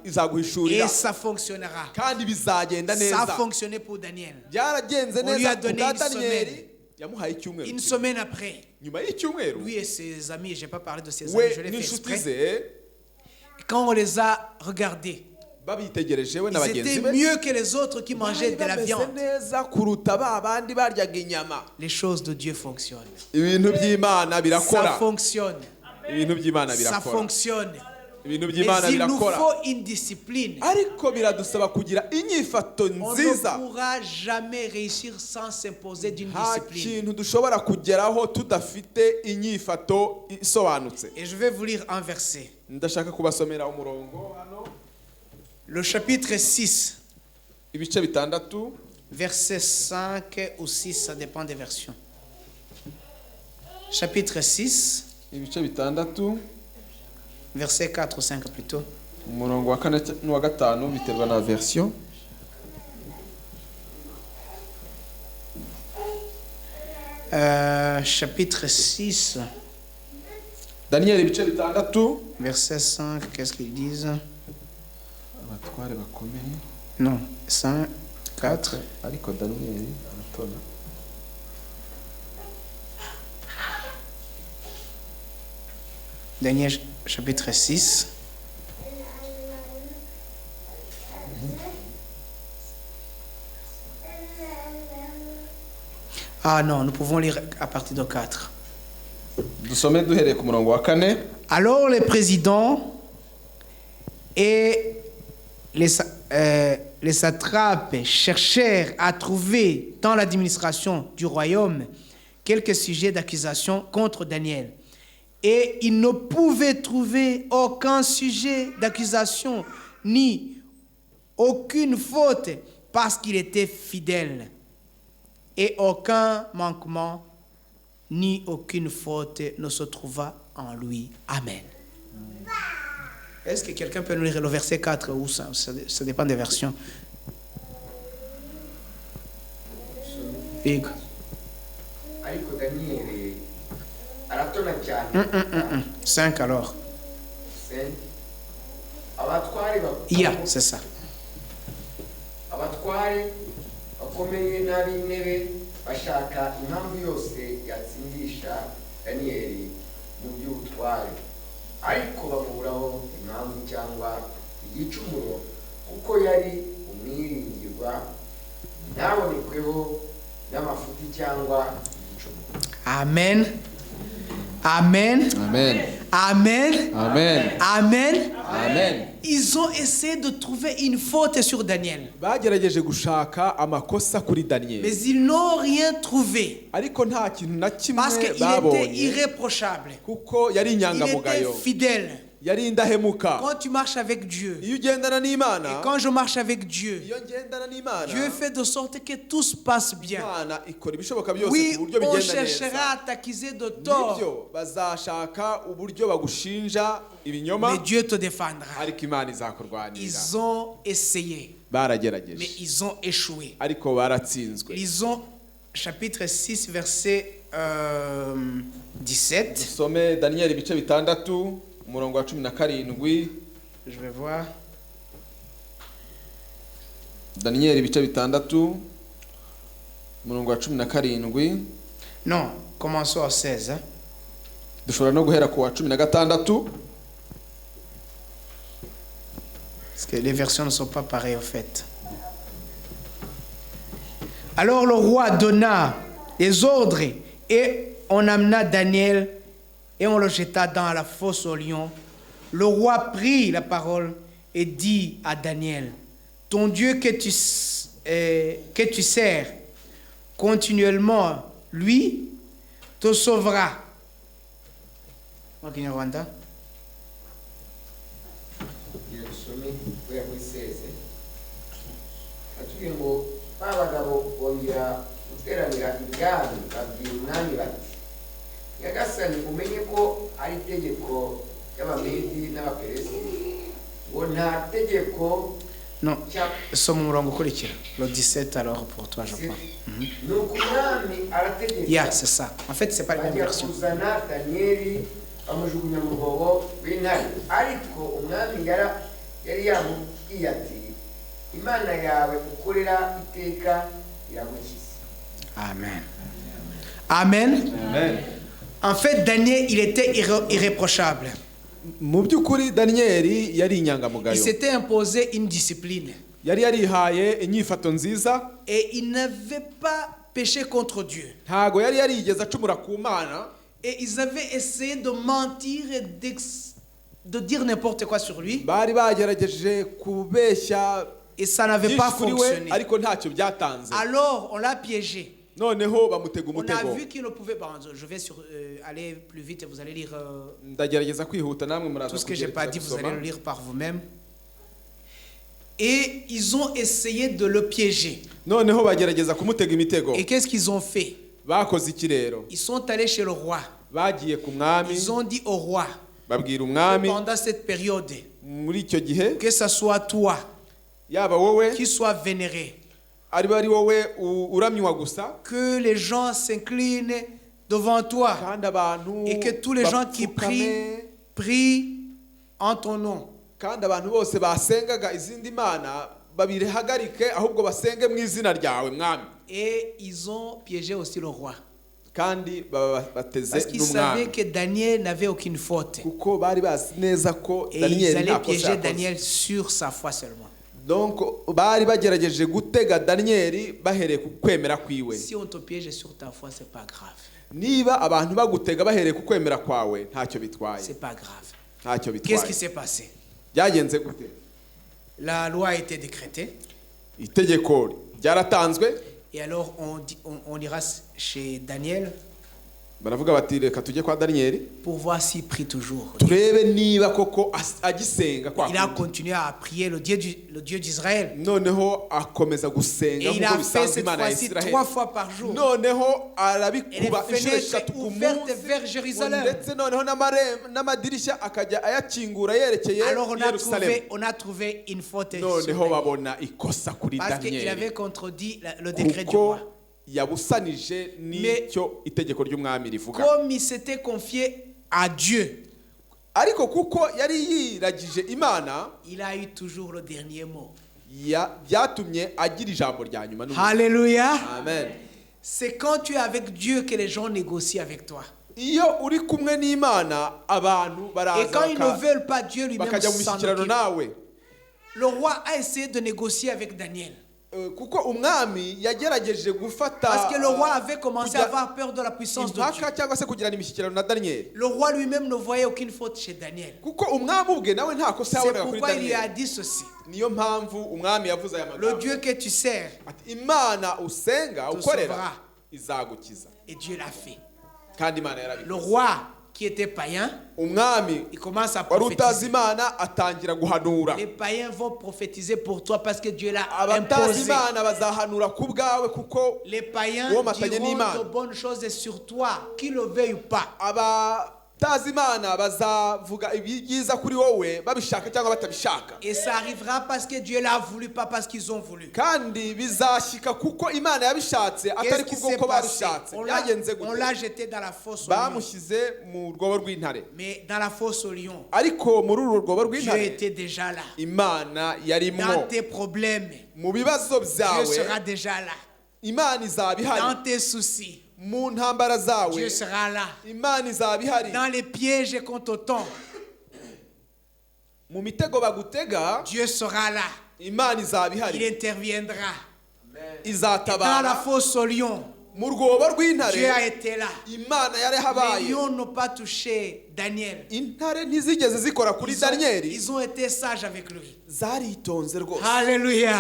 izaguhishurira, Et ça fonctionnera. kandi bizagenda Ça a neza. fonctionné pour Daniel. Byaragenze On lui a neza donné kubwa une Daniyeli, yamuhaye icyumweru Une kimwe. semaine après, Nyuma y'icyumweru, lui et ses amis, je n'ai pas parlé de ses we amis, je l'ai fait n'inshuti exprès. ze Quand on les a regardés, babitegereje we ils n'abagenzi étaient be, mieux que les autres qui mangeaient de la bameze viande. neza kuruta ba bandi baryaga inyama. Les choses de Dieu fonctionnent. Ibintu by'Imana Ça birakora, fonctionne. ibintu by'Imana Ça birakora, fonctionne. ibintu Mais by'Imana il nous birakora. faut une discipline. Ariko biradusaba kugira inyifato On ne nziza. pourra jamais réussir sans s'imposer d'une Nta discipline. kintu dushobora kugeraho tudafite inyifato isobanutse. Et je vais vous lire un verset. Ndashaka kubasomera umurongo hano, Le chapitre 6, ibice bitandatu, verset 5 ou 6, ça dépend des versions. Chapitre 6, ibice bitandatu, verset 4 ou 5 plutôt. umurongo wa 4 n'uwa 5 biterwa na version. Chapitre 6, Daniyeli ibice bitandatu, verset 5, qu'est-ce qu'ils disent? abatware bakomeye, Non, 5, 4. ariko Daniyeli aratona. Daniel chapitre 6. Ah non, nous pouvons lire à partir de 4. Dusome duhereye ku murongo wa 4. Alors les présidents et les satrapes cherchèrent à trouver dans l'administration du royaume quelques sujets d'accusation contre Daniel. Et ils ne pouvaient trouver aucun sujet d'accusation ni aucune faute parce qu'il était fidèle. Et aucun manquement ni aucune faute ne se trouva en lui. Amen. Est-ce que quelqu'un peut nous lire le verset 4 ou ça dépend des versions? Big. Ariko Daniyeli aratona cyane. 5 alors. Abatware Yeah, c'est ça. abatware bakomeye n'ab'intebe bashaka impamvu yose yatsindisha Daniyeli mu by'ubutware, ariko bamuburaho impamvu cyangwa igicumuro kuko yari umwiringirwa ntabonekweho n'amafuti cyangwa igicumuro. Amen. Amen. amen Amen. amen Amen. amen. Ils ont essayé de trouver une faute sur Daniel. Bagerageje gushaka amakosa kuri Daniyeli, Mais ils n'ont rien trouvé. ariko nta kintu na kimwe Parce qu'il était babonye irréprochable. kuko yari Il était inyangamugayo, fidèle. yari indahemuka. Quand tu marches avec Dieu, Iyo ugendana et n'Imana, quand je marche avec Dieu, iyo ngendana n'Imana, Dieu fait de sorte que tout se passe bien. Imana ikora ibishoboka byose Oui, ku buryo on bigenda cherchera neza. à t'accuser de tort, Nibyo bazashaka uburyo bagushinja ibinyoma, mais Dieu te défendra. ariko Imana izakurwanira. Ils ont essayé, mais Baragerageje ils ont échoué. ariko baratsinzwe. Lisons chapitre 6, verset 17. Dusome Daniyeli ibice bitandatu umurongo wa 17. Je vais voir. Daniyeli ibice bitandatu umurongo wa 17. Non, commençons au 16. Hein. Dushobora no guhera ku wa 16. Parce que les versions ne sont pas pareilles au fait. Alors le roi donna les ordres et on amena Daniel et on le jeta dans la fosse au lion. Le roi prit la parole et dit à Daniel, ton Dieu que tu sers continuellement, lui, te sauvera. En Kinyarwanda. Iyo dusome guhera kuri 16 atubwiye ngo ba bagabo bongera guteranira ibwami babwira umwami bati nyagasani umenye ko ari itegeko y'abamedi n'abaperesi ngo nta tegeko Non, somme umurongo ukurikira. Le 17 alors pour toi, je crois. ni uko umwami arategeka Yeah, c'est ça. En fait, c'est pas la même bajya version. kuzana daniyeli bamujugunya mu rwobo rw'intare ariko umwami yari yamubwiye ati imana yawe ukorera iteka iragukiza. Amen. Amen. Amen. En fait, Daniel, il était irréprochable. Mu by'ukuri Daniyeli yari Il inyangamugayo, s'était imposé une discipline. yari yarihaye inyifato nziza, Et il n'avait pas péché contre Dieu. ntago yari yarigeze acumura ku Mana, Et ils avaient essayé de mentir et de dire n'importe quoi sur lui. bari bagerageje kubeshya Et ça n'avait pas byinshi kuri we, fonctionné. ariko ntacyo byatanze. Alors, on l'a piégé. Noneho bamutega On a umutego. vu qu'il ne pouvait pas. Je vais aller plus vite et vous allez lire Ndagerageza kwihuta namwe muraza tout ce que je n'ai pas dit, vous allez le gusoma. lire par vous-même. Et ils ont essayé de le piéger. Noneho bagerageza kumutega imitego. Et qu'est-ce qu'ils ont fait? Bakoze iki rero? Ils sont allés chez le roi. Bagiye ku mwami, Ils ont dit au roi, babwira umwami pendant cette période, muri icyo gihe, que ce soit toi yaba wowe qui sois vénéré, ari wowe uramywa gusa, que les gens s'inclinent devant toi kandi abantu et que tous les gens qui bapfukame, prient en ton nom. kandi abantu bose basengaga izindi mana babihagarike, ahubwo basenge mu izina ryawe mwami. Et ils ont piégé aussi le roi. Kandi baba bateze Parce qu'ils savaient n'umwami, que Daniel n'avait aucune faute. kuko bari bazi neza ko Et ils Daniyeli allaient nta kosa piéger yakoze. Daniel sur sa foi seulement. Donc bari bagerageje gutega Daniyeli bahereye ku kwemera kwiwe. Si on te piège sur ta foi, c'est pas grave. Niba abantu bagutega bahereye ku kwemera kwawe, ntacyo bitwaye, C'est pas grave. ntacyo Qu'est-ce qui bitwaye. s'est passé? Byagenze gute? La loi a été décrétée. Itegeko ryaratanzwe, Et alors on ira chez Daniel baravuga bati reka tujye kwa Daniyeli pour voir s'il prie toujours. turebe niba koko agisenga kwa Il a kundi. continué à prier le Dieu d'Israël. Noneho akomeza Et gusenga il nk'uko a fait bisanzwe cette Imana ya fois-ci Isiraheli. 3 fois par jour. Noneho Et les arabikuba inshuro fenêtres eshatu ku ouvertes munsi, vers Jérusalem. ndetse noneho n'amadirishya akajya ayakingura yerekeye Alors Yerusalemu. on a trouvé une faute sur Noneho Daniel. babona ikosa kuri Parce qu'il Daniyeli, avait contredit le décret du kuko roi. yabusanije n'icyo itegeko ry'umwami rivuga. Comme il s'était confié à Dieu, Ariko kuko yari yiragije Imana, il a eu toujours le dernier mot. byatumye agira ijambo rya nyuma. Alléluia. Amen. C'est quand tu es avec Dieu que les gens négocient avec toi. Iyo uri kumwe n'Imana abantu Et quand ils ne baraza veulent pas, Dieu lui-même bakajya mu s'en mishyikirano occupe. nawe. le roi a essayé de négocier avec Daniel. kuko umwami yagerageje gufata Parce que le roi avait commencé à kujya avoir peur de la puissance de Dieu. impaka cyangwa se kugirana imishyikirano na Daniyeli, Le roi lui-même ne voyait aucune faute chez Daniel. kuko umwami ubwe nawe nta kosa C'est yabonaga kuri pourquoi il lui a Daniyeli. dit ceci. Niyo mpamvu umwami yavuze aya Le magambo Dieu que tu sers, ati imana usenga te ukorera sauvera. izagukiza, et Dieu l'a fait. kandi imana Le yarabikoze. roi qui était païen, Umwami il commence à wari utazi prophétiser. imana atangira guhanura. Les païens vont prophétiser pour toi parce que Dieu l'a Abatazi imposé. imana bazahanura ku bwawe kuko Les païens Uwo matanye diront n'Imana. de bonnes choses sur toi, qu'ils le veuillent ou pas. abatazi imana bazavuga ibyiza kuri wowe babishaka cyangwa batabishaka, Et ça arrivera parce que Dieu l'a voulu, pas parce qu'ils ont voulu. kandi bizashyika kuko imana yabishatse Qu'est-ce atari qui kubwo s'est ko passé? babishatse. On l'a Byagenze gute? jeté dans la fosse au lion. Bamushyize mu rwobo rw'intare, Mais dans la fosse au lion, ariko muri uru rwobo Dieu rw'intare était déjà là. imana yarimwo. Dans tes problèmes, Mu bibazo Dieu byawe sera déjà là. imana izaba ihari, Dans tes soucis, mu ntambara zawe Dieu sera là. imana izaba ihari, Dans les pièges qu'on te tend, mu mitego bagutega Dieu sera là. imana izaba Il ihari, interviendra. Dans la izatabara. fosse au lion, Mu rwobo Dieu a rw'intare été là. imana yari Les habaye. lions n'ont pas touché Daniel. Intare ntizigeze zikora kuri Daniyeli, Ils ont été sages avec lui. zaritonze rwose. Alléluia.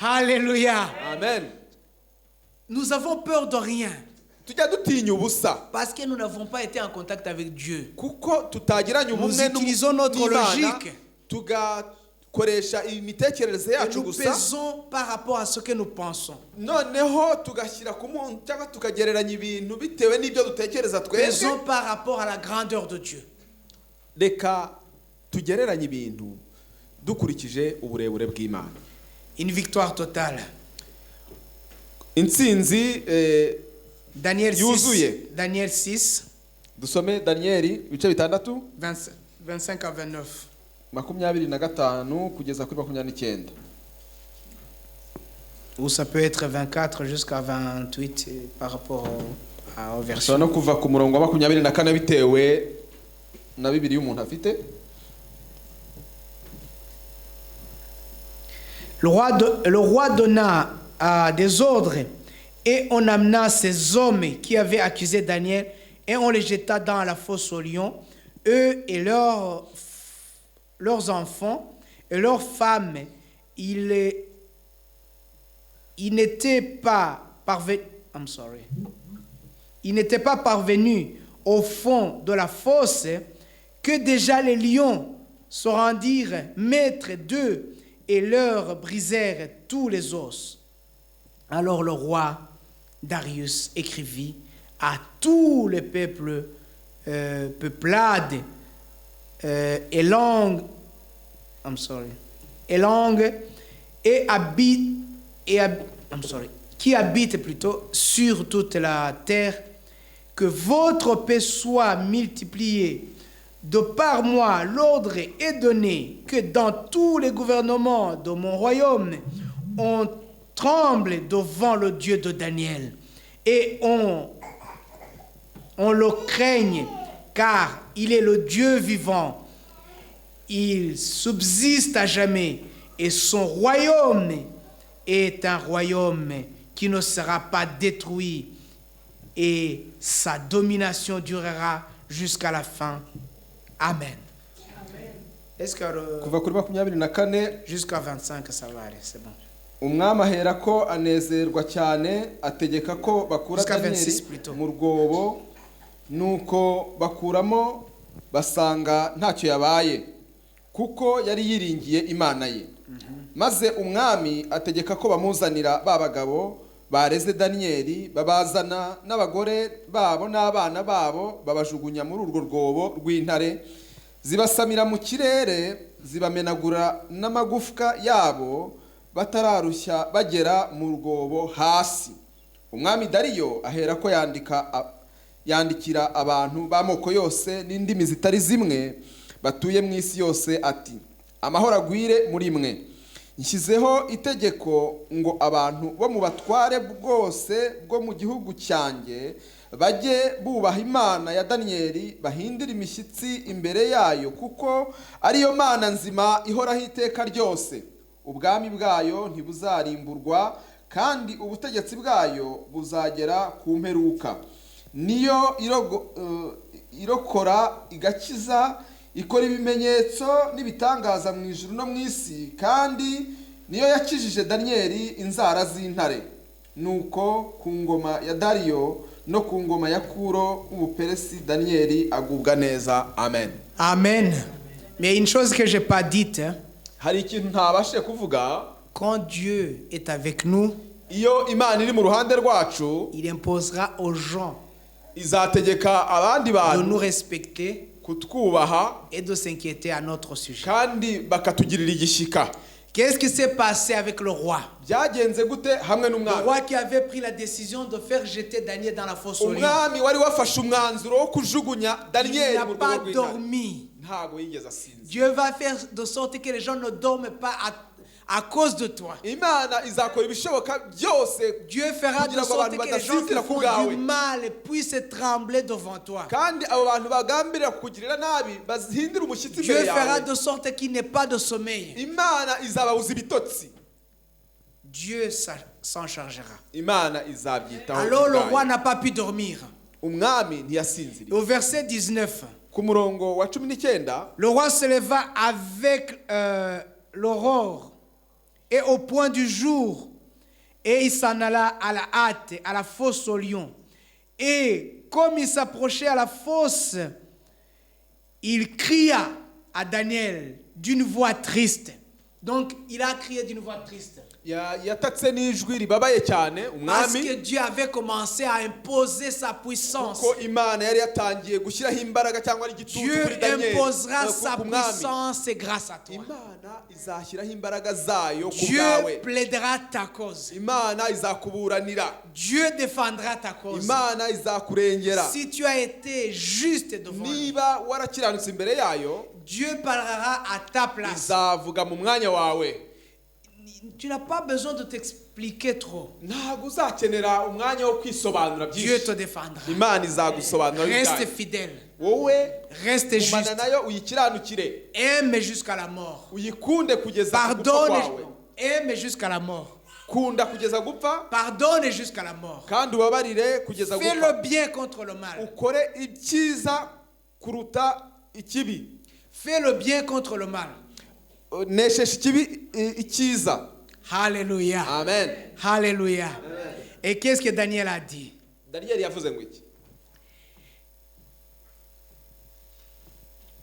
Alléluia. Amen. Nous avons peur de rien Tujya dutinya ubusa parce que nous n'avons pas été en contact avec Dieu. kuko tutagiranye Nous ubumwe utilisons notre n'Imana, logique. tugakoresha imitekerereze Et yacu nous gusa, pesons par rapport à ce que nous pensons. noneho tugashyira ku muntu cyangwa tukagereranya ibintu bitewe n'ibyo dutekereza twebwe. Pesons par rapport à la grandeur de Dieu. Reka tugereranye ibintu dukurikije uburebure bw'Imana. Une victoire totale. Intsinzi Daniel 6. Yuzuye. Daniel 6, dusome Daniyeli ibice 6 25 à 29. 25 kugeza kuri 29. Ou ça peut être 24 jusqu'à 28 par rapport aux Ushobora versions. no kuva ku murongo wa 24 bitewe na Bibiliya umuntu afite. Le roi donna des ordres et on amena ces hommes qui avaient accusé Daniel et on les jeta dans la fosse aux lions, eux et leurs enfants et leurs femmes. Ils n'étaient pas parvenus au fond de la fosse que déjà les lions se rendirent maîtres d'eux et leur brisèrent tous les os. Alors le roi Darius écrivit à tous les peuples, peuplades et langues, qui habitent plutôt sur toute la terre, que votre paix soit multipliée. De par moi, l'ordre est donné que dans tous les gouvernements de mon royaume, on tremble devant le Dieu de Daniel et on le craigne, car il est le Dieu vivant. Il subsiste à jamais et son royaume est un royaume qui ne sera pas détruit et sa domination durera jusqu'à la fin. Amen. Est-ce que Kuva kuri 24 jusqu'à 25 ça va aller, c'est bon. umwami aherako anezerwa cyane ategeka ko bakura Jusqu'à Daniyeli 26 plutôt. mu rwobo, nuko bakuramo basanga ntacyo yabaye kuko yari yiringiye Imana ye. Maze umwami ategeka ko bamuzanira ba bagabo bareze Daniyeli, babazana n'abagore babo n'abana babo, babajugunya muri urwo rwobo rw'intare, zibasamira mu kirere, zibamenagura n'amagufwa yabo batararushya bagera mu rwobo hasi. Umwami Dariyo aherako yandikira abantu b'amoko yose n'indimi zitari zimwe batuye mu isi yose ati: amahoro agwire muri mwe. Nshyizeho itegeko ngo abantu bo mu batware bwose bwo mu gihugu cyanjye bajye bubaha imana ya Daniyeli bahindira imishyitsi imbere yayo kuko ariyo mana nzima ihoraho iteka ryose. Ubwami bwayo ntibuzarimburwa kandi ubutegetsi bwayo buzagera ku mperuka. Niyo irokora igakiza, ikora ibimenyetso n'ibitangaza mu ijuru no mu isi, kandi niyo yakijije Daniyeli inzara z'intare. Nuko ku ngoma ya Dariyo no ku ngoma ya Kuro w'Ubuperesi Daniyeli agubwa neza. Amen. Amen. Mais une chose que j'ai pas dite, hari ikintu ntabashe kuvuga. quand Dieu est avec nous, Iyo Imana iri mu ruhande rwacu, il imposera aux gens izategeka abandi de nous bantu respecter kutwubaha et de s'inquiéter à notre sujet. kandi bakatugirira igishyika. Qu'est-ce qui s'est passé avec le roi? Byagenze gute hamwe Le n'umwami? roi qui avait pris la décision de faire jeter Daniel dans la fosse aux lions. Umwami wari wafashe umwanzuro wo kujugunya Il Daniyeli n'a mu pas rwobo rw'intare. dormi. Ntago yigeze asinzira. Dieu va faire de sorte que les gens ne dorment pas à cause de toi. Imana izakora ibishoboka byose Dieu fera de kugira ngo sorte abantu que les gens qui badasinzira ku font bwawe, du mal puissent trembler devant toi. kandi abo bantu bagambirira kukugirira nabi bazihindira umushyitsi Dieu imbere fera yawe. de sorte qu'il n'y ait pas de sommeil. Imana izababuza ibitotsi. Dieu s'en chargera. Imana izabyitaho. Alors le ubwayo. roi n'a pas pu dormir. Umwami Et ntiyasinziriye. au verset 19, Ku murongo wa 19, le roi se leva avec l'aurore et au point du jour, et il s'en alla à la hâte, à la fosse aux lions. Et comme il s'approchait à la fosse, il cria à Daniel d'une voix triste. Donc il a crié d'une voix triste. yatatse n'ijwi ribabaye cyane Parce que umwami, Dieu avait commencé à imposer sa puissance. kuko Imana yari yatangiye gushyiraho imbaraga cyangwa ari igitutu Dieu kuri Daniyeli. imposera sa ku mwami. puissance grâce à toi. Imana izashyiraho imbaraga zayo ku Dieu bwawe. plaidera ta cause. Imana izakuburanira. Dieu défendra ta cause. Imana izakurengera. Si tu as été juste devant lui, Niba warakiranutse imbere yayo, Dieu parlera à ta place. izavuga mu mwanya wawe. Tu n'as pas besoin de t'expliquer trop. Ntabwo uzakenera umwanya wo kwisobanura Dieu te byinshi. défendra. Imana izagusobanura Reste bijyanye. fidèle. Wowe Reste umana juste. nayo uyikiranukire, Aime jusqu'à la mort. uyikunde kugeza ku gupfa Pardonne. kwawe. Aime jusqu'à la mort. Kunda kugeza gupfa Pardonne jusqu'à la mort. kandi ubabarire kugeza Fais gupfa. le bien contre le mal. Ukore icyiza kuruta ikibi. Fais le bien contre le mal. Neshesha ikibi icyiza. Alléluia. Amen. Alléluia. Et qu'est-ce que Daniel a dit? Daniyeli yavuze ngo iki?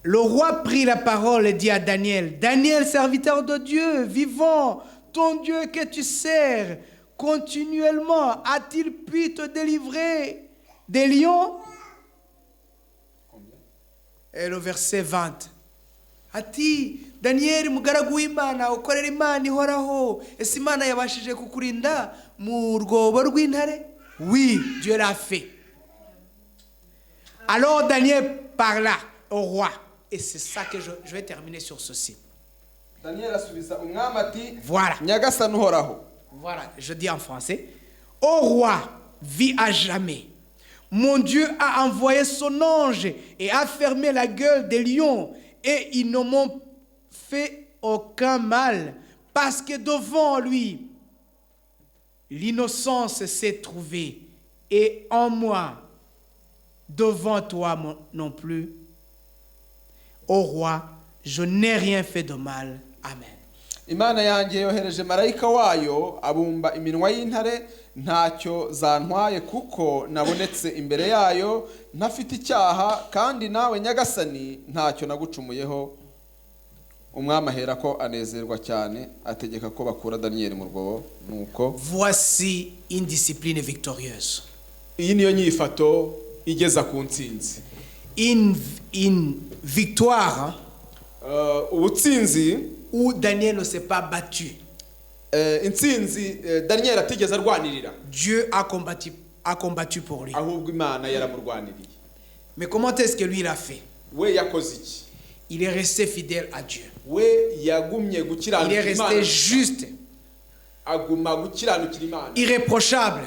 Le roi prit la parole et dit à Daniel, Daniel, serviteur de Dieu, vivant, ton Dieu que tu sers continuellement, a-t-il pu te délivrer des lions? Et le verset 20. Ati, Daniel, mugaragu w'Imana, ukorera Imana ihoraho, ese Imana yabashije kukurinda mu rwobo rw'intare? Oui, Dieu l'a fait. Alors Daniel parla au roi. Et c'est ça que je vais terminer sur ceci. Daniyeli asubiza umwami ati, Voilà. Nyagasani uhoraho. Voilà, je dis en français. Ô roi, vis à jamais. Mon Dieu a envoyé son ange et a fermé la gueule des lions et ils ne m'ont fait aucun mal parce que devant lui, l'innocence s'est trouvée et en moi, devant toi non plus. Ô roi, je n'ai rien fait de mal. Amen. Imana yanjye yohereje marayika wayo abumba iminwa y'intare, ntacyo zantwaye kuko nabonetse imbere yayo ntafite icyaha, kandi nawe Nyagasani ntacyo nagucumuyeho. Umwami ahera ko anezerwa cyane, ategeka ko bakura Daniyeli mu rwobo. Nuko Voici une discipline victorieuse. iyi niyo nyifato igeza ku ntsinzi. Une victoire Ubutsinzi où Daniel ne s'est pas battu. intsinzi Daniyeli atigeze arwanirira, Dieu a combattu pour lui. ahubwo Imana yaramurwaniriye. Mais comment est-ce que lui il a fait? We yakoze iki? Il est resté fidèle à Dieu. We yagumye Il est gukiranukira Imana, resté juste, aguma gukiranukira Imana, irréprochable.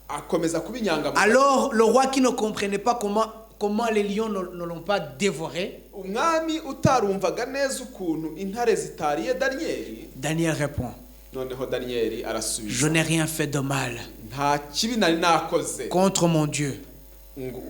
akomeza kuba inyangamugayo. Alors le roi qui ne comprenait pas comment les lions ne l'ont pas dévoré, umwami utarumvaga neza ukuntu intare zitariye Daniyeli, Daniel répond, noneho Daniyeli je arasubiza, n'ai rien fait de mal nta kibi nari nakoze contre mon Dieu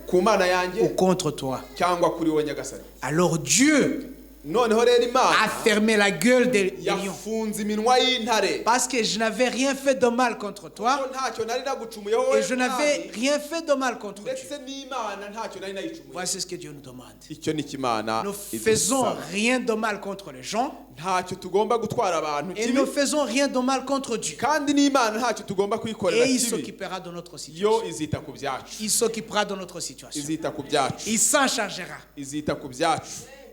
ku mana ou yanjye contre toi. cyangwa kuri wowe nyagasani. Alors Dieu noneho rero a Imana fermé la gueule des lions. yafunze iminwa y'intare, Parce que je n'avais rien fait de mal contre toi kuko ntacyo nari nagucumuyeho wowe et je n'avais mwami, rien fait de mal contre Dieu. ndetse n'Imana ntacyo nari nayicumuye. Voici ce que Dieu nous demande. Icyo ni Imana Nous faisons idusaba. rien de mal contre les gens ntacyo tugomba gutwara abantu et kibi, nous faisons rien de mal contre Dieu. kandi n'Imana ntacyo tugomba kuyikorera Et il kibi. s'occupera de notre Yo situation. izita ku byacu, Il s'occupera de notre situation. izita ku byacu, Il s'en chargera. izita ku byacu.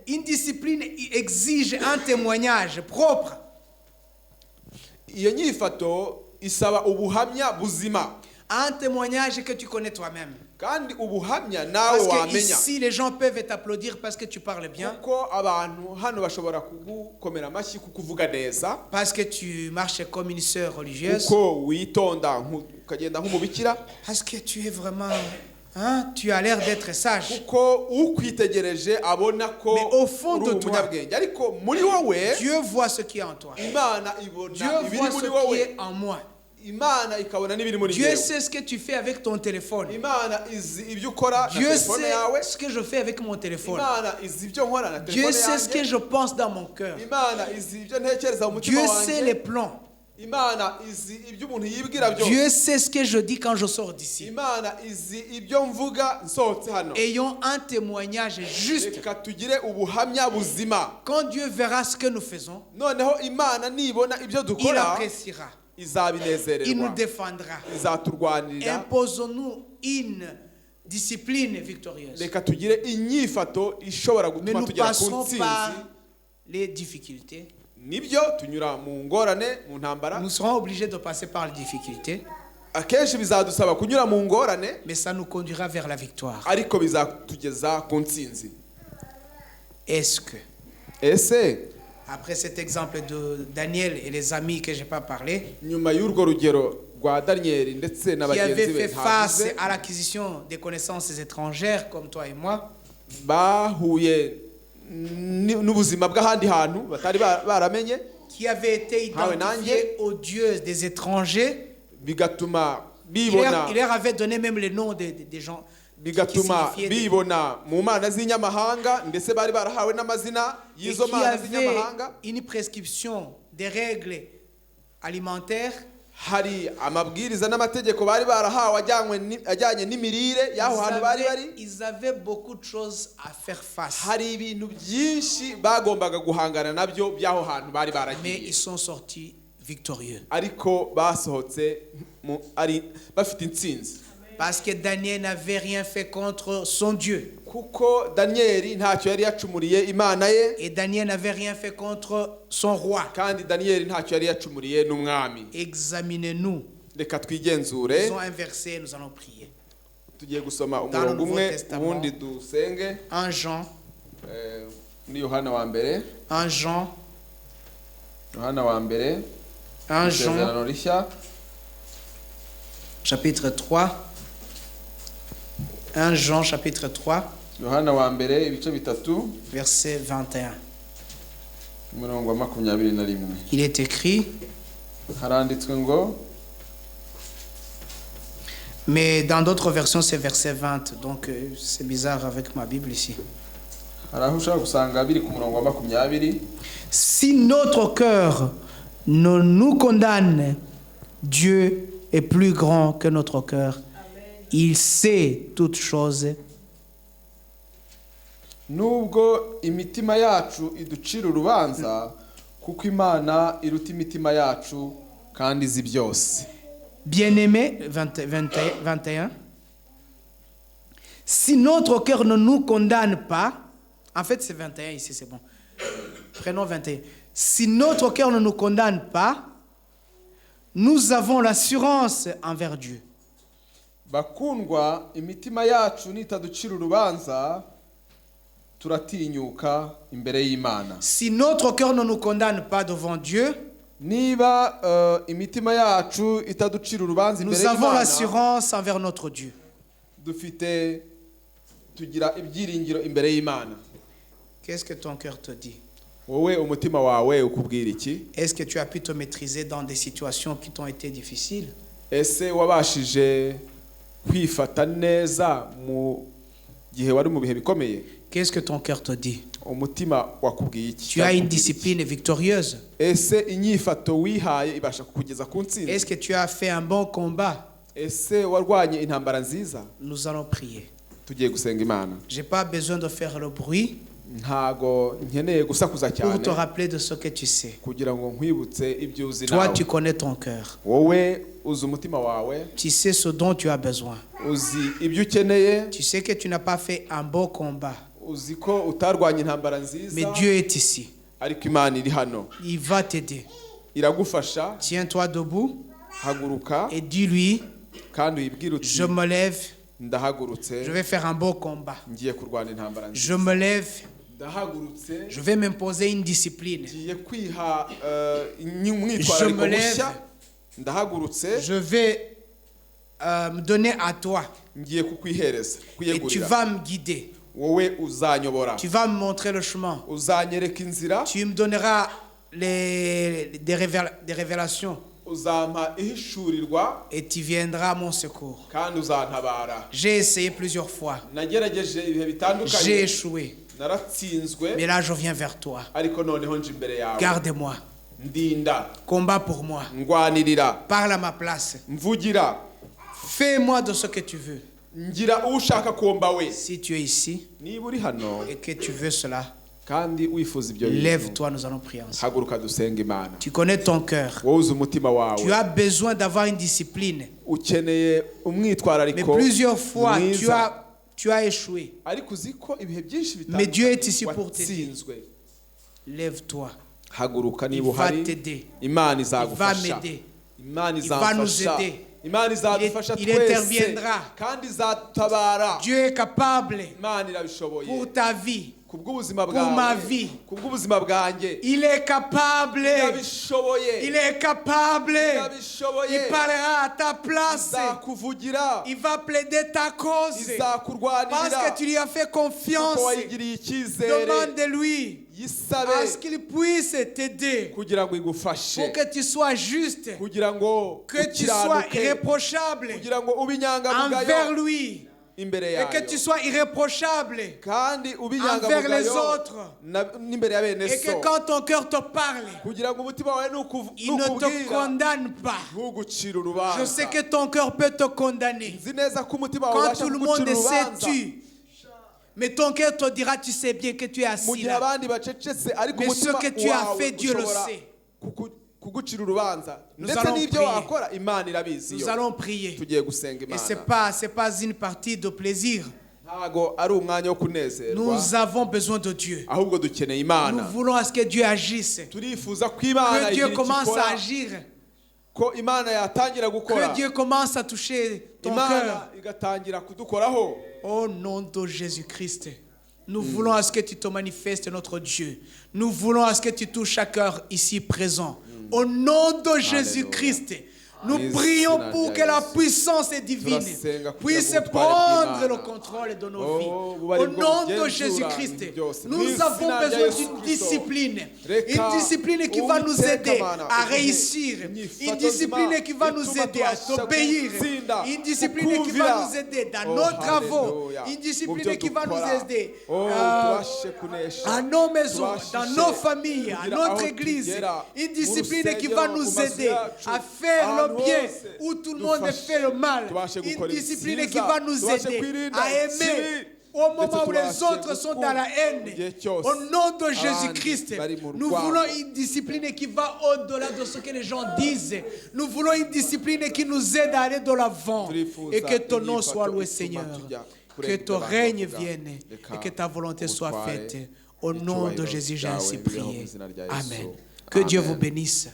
Une discipline exige un témoignage propre. Iyo nyifato isaba ubuhamya buzima, Un témoignage que tu connais toi-même. kandi ubuhamya nawe Parce que wamenya, ici, les gens peuvent t'applaudir parce que tu parles bien, kuko abantu hano bashobora kugukomera amashyi kuko uvuga neza, parce que tu marches comme une sœur religieuse, kuko witonda ukagenda nk'umubikira, parce que tu es vraiment... Hein, tu as l'air d'être sage. kuko ukwitegereje abona ko Mais au fond uri de toi, umunyabwenge, ariko muri wowe Dieu voit ce qui est en toi. Imana ibona Dieu ibiri voit ce muri qui wowe, est en moi. Imana ikabona n'ibiri muri Dieu jewe. sait ce que tu fais avec ton téléphone. Imana izi ibyo ukora na Dieu telefone yawe, sait ce que je fais avec mon téléphone. Imana izi ibyo nkora na Dieu telefone sait ce que yanjye, je pense dans mon cœur. Imana izi ibyo ntekereza mu mutima Dieu sait les wanjye, plans. Imana izi ibyo umuntu yibwira byose, Dieu sait ce que je dis quand je sors d'ici. Imana izi ibyo mvuga nsohotse hano. Ayons un témoignage juste. Reka tugire ubuhamya buzima, Quand Dieu verra ce que nous faisons, noneho Imana nibona ibyo il dukora appréciera. Il nous izabinezererwa, défendra. izaturwanirira. Imposons-nous une discipline victorieuse. Reka tugire inyifato ishobora Mais gutuma nous tugera ku passons par ntsinzi. les difficultés. Nibyo tunyura mu ngorane, mu ntambara, Nous serons obligés de passer par les difficultés, akenshi bizadusaba kunyura mu ngorane, mais ça nous conduira vers la victoire. ariko bizatugeza ku ntsinzi. Est-ce que, Ese après cet exemple de Daniel et les amis que je n'ai pas parlé, nyuma y'urwo rugero rwa Daniyeli ndetse na qui bagenzi avaient be fait face ntavuze, à l'acquisition des connaissances étrangères comme toi et moi, bahuye n'ubuzima bw'ahandi hantu batari baramenye, qui avaient été Ah, identifiés aux dieux des étrangers, bigatuma il bibona leur avait donné même les noms des gens qui bigatuma signifiaient des- bibona mu mana z'inyamahanga, ndetse bari barahawe n'amazina et y'izo qui mana avaient z'inyamahanga. une prescription des règles alimentaires Hari amabwiriza n'amategeko bari barahawe ajyanye n'imirire y'aho hantu bari bari. ils avaient beaucoup de choses à faire face. Hari ibintu byinshi bagombaga guhangana nabyo by'aho hantu bari Mais baragiye, ils sont sortis victorieux. ariko basohotse bafite intsinzi, Parce que Daniel n'avait rien fait contre son Dieu. kuko Daniyeli ntacyo yari yacumuriye Imana ye, Et Daniel n'avait rien fait contre son roi. kandi Daniyeli ntacyo yari yacumuriye n'umwami. Examinez-nous. Reka twigenzure, Lisons un verset, nous allons prier. tugiye gusoma Dans le umurongo Nouveau umwe Testament. ubundi dusenge. 1 Jean, Muri Yohana wa mbere, 1 Jean, Yohana wa mbere, 1 Jean, isezerano rishya, chapitre 3. 1 Jean, chapitre 3, Yohana wa mbere ibice bitatu, verset 21. umurongo wa 21. Il est écrit, Haranditswe ngo, mais dans d'autres versions c'est verset 20, donc c'est bizarre avec ma Bible ici. hari aho ushobora gusanga biri ku murongo wa 20. Si notre cœur ne nous condamne, Dieu est plus grand que notre cœur. Il sait toutes choses. Nubwo imitima yacu iducira urubanza, kuko Imana iruta imitima yacu kandi izi byose. Bien-aimé, 21. Si notre cœur ne nous condamne pas, en fait c'est 21 ici, c'est bon. Prenons 21. Si notre cœur ne nous condamne pas, nous avons l'assurance envers Dieu. Bakundwa, imitima yacu nitaducira urubanza, turatinyuka imbere y'Imana. Si notre cœur ne nous condamne pas devant Dieu, niba imitima yacu itaducira urubanza nous imbere avons y'Imana, l'assurance envers notre Dieu. tugira ibyiringiro imbere y'Imana. Qu'est-ce que ton cœur te dit? Wowe umutima wawe ukubwira iki? Est-ce que tu as pu te maîtriser dans des situations qui t'ont été difficiles? Ese wabashije kwifata neza mu gihe wari mu bihe bikomeye? Qu'est-ce que ton cœur te dit? Umutima wakubwiye iki? Tu as une discipline victorieuse? Ese inyifato wihaye ibasha kukugeza ku ntsinzi? Est-ce que tu as fait un bon combat? Ese warwanye intambara nziza? Nous allons prier. Tugiye gusenga Imana. J'ai pas besoin de faire le bruit Ntago nkeneye gusakuza pour te cyane rappeler de ce que tu sais. kugira ngo nkwibutse ibyo uzi Toi, nawe. tu connais ton cœur. Wowe uzi umutima wawe, Tu sais ce dont tu as besoin. uzi ibyo ukeneye, Tu sais que tu n'as pas fait un bon combat. uzi ko utarwanye intambara Mais nziza, Dieu est ici. ariko Imana iri hano Il va t'aider. iragufasha. Tiens-toi debout Haguruka et dis-lui, kandi uyibwire uti je me lève, ndahagurutse je vais faire un bon combat. ngiye kurwana intambara Je nziza. me lève, Ndahagurutse je vais m'imposer une discipline. ngiye kwiha Je umwitwarariko me lève. mushya. Ndahagurutse Je vais me donner à toi ngiye kukwihereza, et tu kwiyegurira. vas me guider. Wowe uzanyobora, Tu vas me montrer le chemin. uzanyereka inzira, Tu me donneras des révélations uzampa ihishurirwa et tu viendras à mon secours. kandi uzantabara. J'ai essayé plusieurs fois. Nagerageje ibihe J'ai bitandukanye, échoué. naratsinzwe, Mais là, je viens vers toi. ariko noneho nje imbere yawe. Garde-moi. Ndinda, Combat pour moi. ndwanirira, Parle à ma place. mvugira, Fais-moi de ce que tu veux. ngira ushaka kumba we. Si tu es ici Niba uri hano et que tu veux cela, kandi wifuza ibyo bintu, lève-toi, nous allons prier ensemble. haguruka dusenga Imana. Tu connais ton cœur. Wowe uzi umutima Tu wawe, as besoin d'avoir une discipline. ukeneye Mais umwitwarariko plusieurs fois, mwiza. tu as échoué. Ariko uzi ko ibihe byinshi Mais Dieu est ici pour t'aider. watsinzwe. Lève-toi. Haguruka Il niba va uhari, t'aider. Imana Il va izagufasha. m'aider. Imana Il va nous izamfasha. aider. Imana izadufasha Il twese interviendra. kandi izadutabara. Dieu est capable Imana irabishoboye pour ta vie. kubw'ubuzima pour ma bwawe, vie. kubw'ubuzima bwanjye. Il est capable. Irabishoboye, Il est capable. irabishoboye. Il parlera à ta place. Izakuvugira, Il va plaider ta cause. Parce izakurwanirira, que tu lui as fait confiance. kuko wayigiriye icyizere. Demande-lui à ce Yisabe qu'il puisse t'aider. kugira ngo igufashe, Pour que tu sois juste. kugira ngo Que tu sois ukiranuke, irréprochable kugira ngo ube inyangamugayo envers lui. imbere Et que yayo, tu sois irréprochable kandi ube envers les inyangamugayo autres. n'imbere ya bene Et que so, quand ton cœur te parle, kugira ngo umutima wawe il ne te nukubwira condamne pas. ntugucire urubanza. Je sais que ton cœur peut te condamner. Nzi neza ko umutima wawe Quand ubasha tout le monde kugucira sait, urubanza, mais ton cœur te dira, tu sais bien que tu es mu assis gihe là. abandi bacecetse, ariko Mais ce umutima que tu as wawe fait, Dieu le ushobora sait. kugucira urubanza. Nous Ndetse allons n'ibyo prier. wakora Imana irabizi Nous yo. allons prier. Tugiye gusenga Et Imana. c'est pas une partie de plaisir. Ntago ari umwanya wo kunezerwa, Nous avons besoin de Dieu. ahubwo dukeneye Nous Imana. voulons à ce que Dieu agisse. Turifuza ko Imana Que Dieu igira icyo commence ikora, à agir. ko Imana yatangira gukora, Que Dieu commence à toucher ton Imana cœur. igatangira kudukoraho. Au nom de Jésus-Christ, nous voulons à ce que tu te manifestes, notre Dieu. Nous voulons à ce que tu touches chaque cœur ici présent. Au nom de Jésus-Christ, nous prions pour que la puissance divine puisse prendre le contrôle de nos vies. Au nom de Jésus-Christ, nous avons besoin d'une discipline. Une discipline qui va nous aider à réussir. Une discipline qui va nous aider à t'obéir. Une discipline qui va nous aider dans nos travaux. Une discipline qui va nous aider à nos maisons, dans nos familles, à notre église. Une discipline qui va nous aider à faire le bien où tout le monde fait le mal. Une discipline qui va nous aider à aimer au moment où les autres sont dans la haine. Au nom de Jésus-Christ, nous voulons une discipline qui va au-delà de ce que les gens disent. Nous voulons une discipline qui nous aide à aller de l'avant. Et que ton nom soit loué, Seigneur. Que ton règne vienne et que ta volonté soit faite. Au nom de Jésus, j'ai ainsi prié. Amen. Que Dieu vous bénisse.